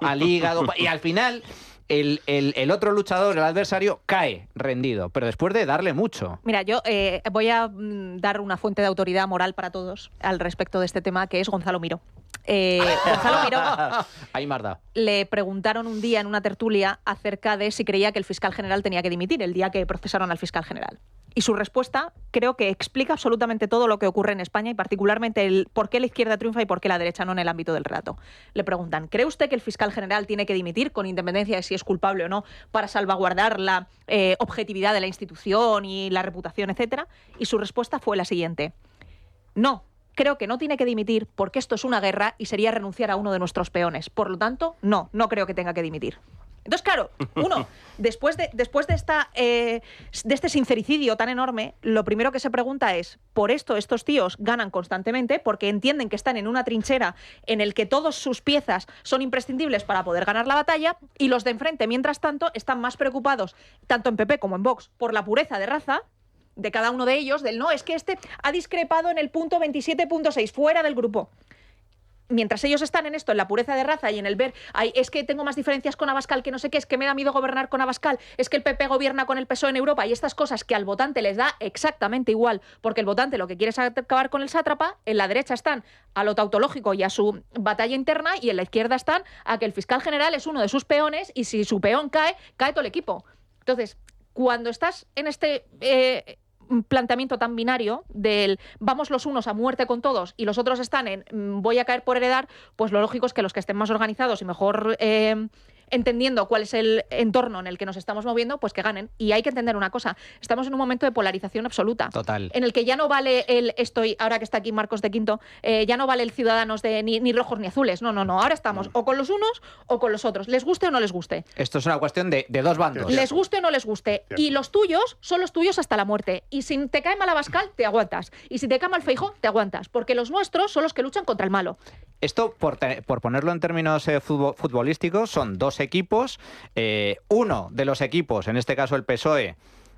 y al final el otro luchador, el adversario, cae rendido, pero después de darle mucho. Mira, yo voy a dar una fuente de autoridad moral para todos al respecto de este tema, que es Gonzalo Miró. Gonzalo Miró, ahí Marda, le preguntaron un día en una tertulia acerca de si creía que el fiscal general tenía que dimitir el día que procesaron al fiscal general. Y su respuesta creo que explica absolutamente todo lo que ocurre en España y particularmente el por qué la izquierda triunfa y por qué la derecha no en el ámbito del relato. Le preguntan, ¿cree usted que el fiscal general tiene que dimitir con independencia de si es culpable o no para salvaguardar la objetividad de la institución y la reputación, etcétera? Y su respuesta fue la siguiente: no. Creo que no tiene que dimitir porque esto es una guerra y sería renunciar a uno de nuestros peones. Por lo tanto, no creo que tenga que dimitir. Entonces, claro, uno, después de este sincericidio tan enorme, lo primero que se pregunta es, por esto estos tíos ganan constantemente porque entienden que están en una trinchera en el que todas sus piezas son imprescindibles para poder ganar la batalla, y los de enfrente, mientras tanto, están más preocupados, tanto en PP como en Vox, por la pureza de raza de cada uno de ellos, del no, es que este ha discrepado en el punto 27.6, fuera del grupo. Mientras ellos están en esto, en la pureza de raza y en el ver, ay, es que tengo más diferencias con Abascal, que no sé qué, es que me da miedo gobernar con Abascal, es que el PP gobierna con el PSOE en Europa, y estas cosas que al votante les da exactamente igual, porque el votante lo que quiere es acabar con el sátrapa. En la derecha están a lo tautológico y a su batalla interna, y en la izquierda están a que el fiscal general es uno de sus peones, y si su peón cae todo el equipo. Entonces, cuando estás en este planteamiento tan binario del vamos los unos a muerte con todos y los otros están en voy a caer por heredar, pues lo lógico es que los que estén más organizados y mejor entendiendo cuál es el entorno en el que nos estamos moviendo, pues que ganen. Y hay que entender una cosa, estamos en un momento de polarización absoluta. Total. En el que ya no vale ahora que está aquí Marcos de Quinto, ya no vale el Ciudadanos de ni rojos ni azules. No. Ahora estamos o con los unos o con los otros. Les guste o no les guste. Esto es una cuestión de dos bandos. Les guste o no les guste. Y los tuyos son los tuyos hasta la muerte. Y si te cae mal Abascal, te aguantas. Y si te cae mal Feijóo, te aguantas. Porque los nuestros son los que luchan contra el malo. Esto, por ponerlo en términos futbolísticos, son dos equipos. Uno de los equipos, en este caso el PSOE,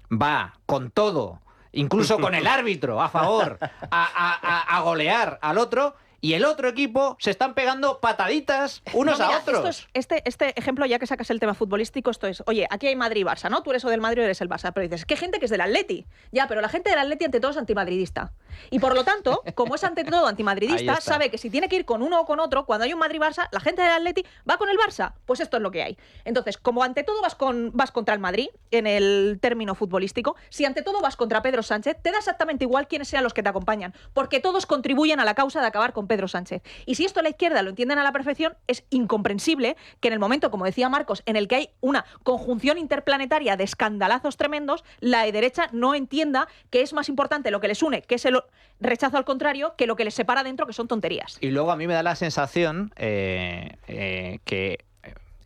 va con todo, incluso con el árbitro a favor, a golear al otro. Y el otro equipo se están pegando pataditas unos a otros. Este ejemplo, ya que sacas el tema futbolístico, esto es, oye, aquí hay Madrid y Barça, ¿no? Tú eres o del Madrid o eres el Barça. Pero dices, ¿qué gente que es del Atleti? Ya, pero la gente del Atleti ante todo es antimadridista. Y por lo tanto, como es ante todo antimadridista, sabe que si tiene que ir con uno o con otro, cuando hay un Madrid-Barça, la gente del Atleti va con el Barça. Pues esto es lo que hay. Entonces, como ante todo vas contra el Madrid, en el término futbolístico, si ante todo vas contra Pedro Sánchez, te da exactamente igual quiénes sean los que te acompañan, porque todos contribuyen a la causa de acabar con Pedro Pedro Sánchez. Y si esto la izquierda lo entienden a la perfección, es incomprensible que en el momento, como decía Marcos, en el que hay una conjunción interplanetaria de escandalazos tremendos, la derecha no entienda que es más importante lo que les une, que es el rechazo al contrario, que lo que les separa dentro, que son tonterías. Y luego a mí me da la sensación que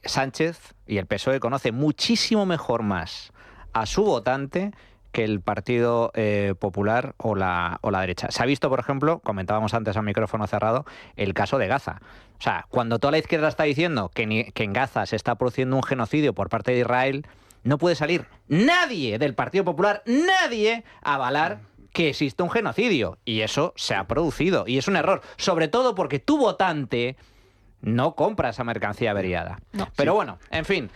Sánchez y el PSOE conoce muchísimo mejor más a su votante que el Partido Popular o la derecha. Se ha visto, por ejemplo, comentábamos antes a micrófono cerrado, el caso de Gaza. O sea, cuando toda la izquierda está diciendo que en Gaza se está produciendo un genocidio por parte de Israel, no puede salir nadie del Partido Popular, nadie, a avalar que existe un genocidio. Y eso se ha producido. Y es un error. Sobre todo porque tu votante no compra esa mercancía averiada. No. Pero bueno, en fin.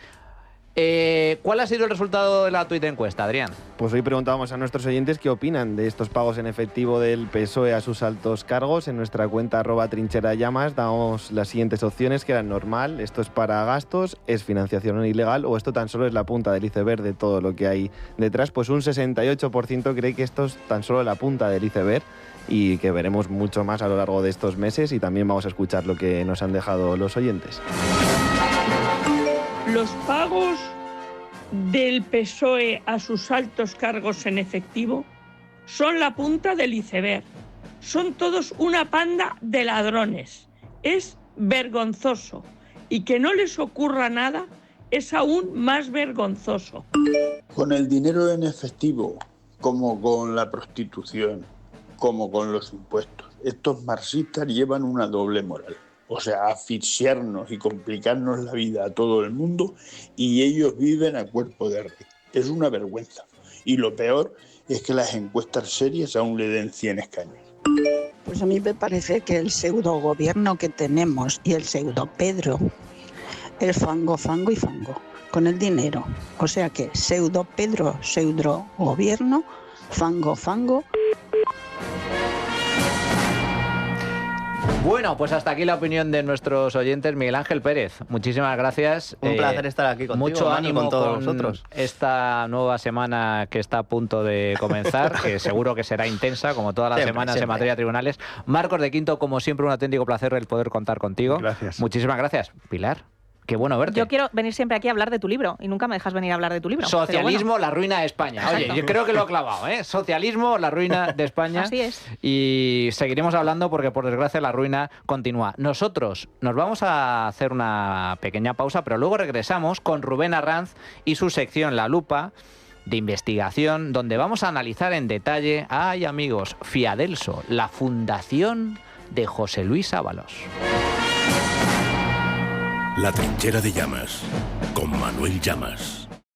¿Cuál ha sido el resultado de la tuit encuesta, Adrián? Pues hoy preguntábamos a nuestros oyentes qué opinan de estos pagos en efectivo del PSOE a sus altos cargos. En nuestra cuenta @trincherallamas damos las siguientes opciones, que eran normal, esto es para gastos, es financiación ilegal o esto tan solo es la punta del iceberg de todo lo que hay detrás. Pues un 68% cree que esto es tan solo la punta del iceberg y que veremos mucho más a lo largo de estos meses, y también vamos a escuchar lo que nos han dejado los oyentes. Los pagos del PSOE a sus altos cargos en efectivo son la punta del iceberg. Son todos una panda de ladrones. Es vergonzoso. Y que no les ocurra nada es aún más vergonzoso. Con el dinero en efectivo, como con la prostitución, como con los impuestos, estos marxistas llevan una doble moral. O sea, asfixiarnos y complicarnos la vida a todo el mundo, y ellos viven a cuerpo de rey. Es una vergüenza. Y lo peor es que las encuestas serias aún le den 100 escaños. Pues a mí me parece que el pseudo gobierno que tenemos y el pseudo Pedro es fango, fango y fango con el dinero. O sea que pseudo Pedro, pseudo gobierno, fango, fango. Bueno, pues hasta aquí la opinión de nuestros oyentes. Miguel Ángel Pérez, muchísimas gracias. Un placer estar aquí contigo. Mucho ánimo con todos nosotros. Esta nueva semana que está a punto de comenzar, que seguro que será intensa, como todas las semanas en materia de tribunales. Marcos de Quinto, como siempre, un auténtico placer el poder contar contigo. Gracias. Muchísimas gracias. Pilar, qué bueno verte. Yo quiero venir siempre aquí a hablar de tu libro y nunca me dejas venir a hablar de tu libro. Socialismo, bueno. la ruina de España. Oye, yo creo que lo he clavado, ¿eh? Socialismo, la ruina de España. Así es. Y seguiremos hablando porque, por desgracia, la ruina continúa. Nosotros nos vamos a hacer una pequeña pausa, pero luego regresamos con Rubén Arranz y su sección La Lupa de investigación, donde vamos a analizar en detalle, ay amigos, Fiadelso, la fundación de José Luis Ábalos. La Trinchera de Llamas, con Manuel Llamas.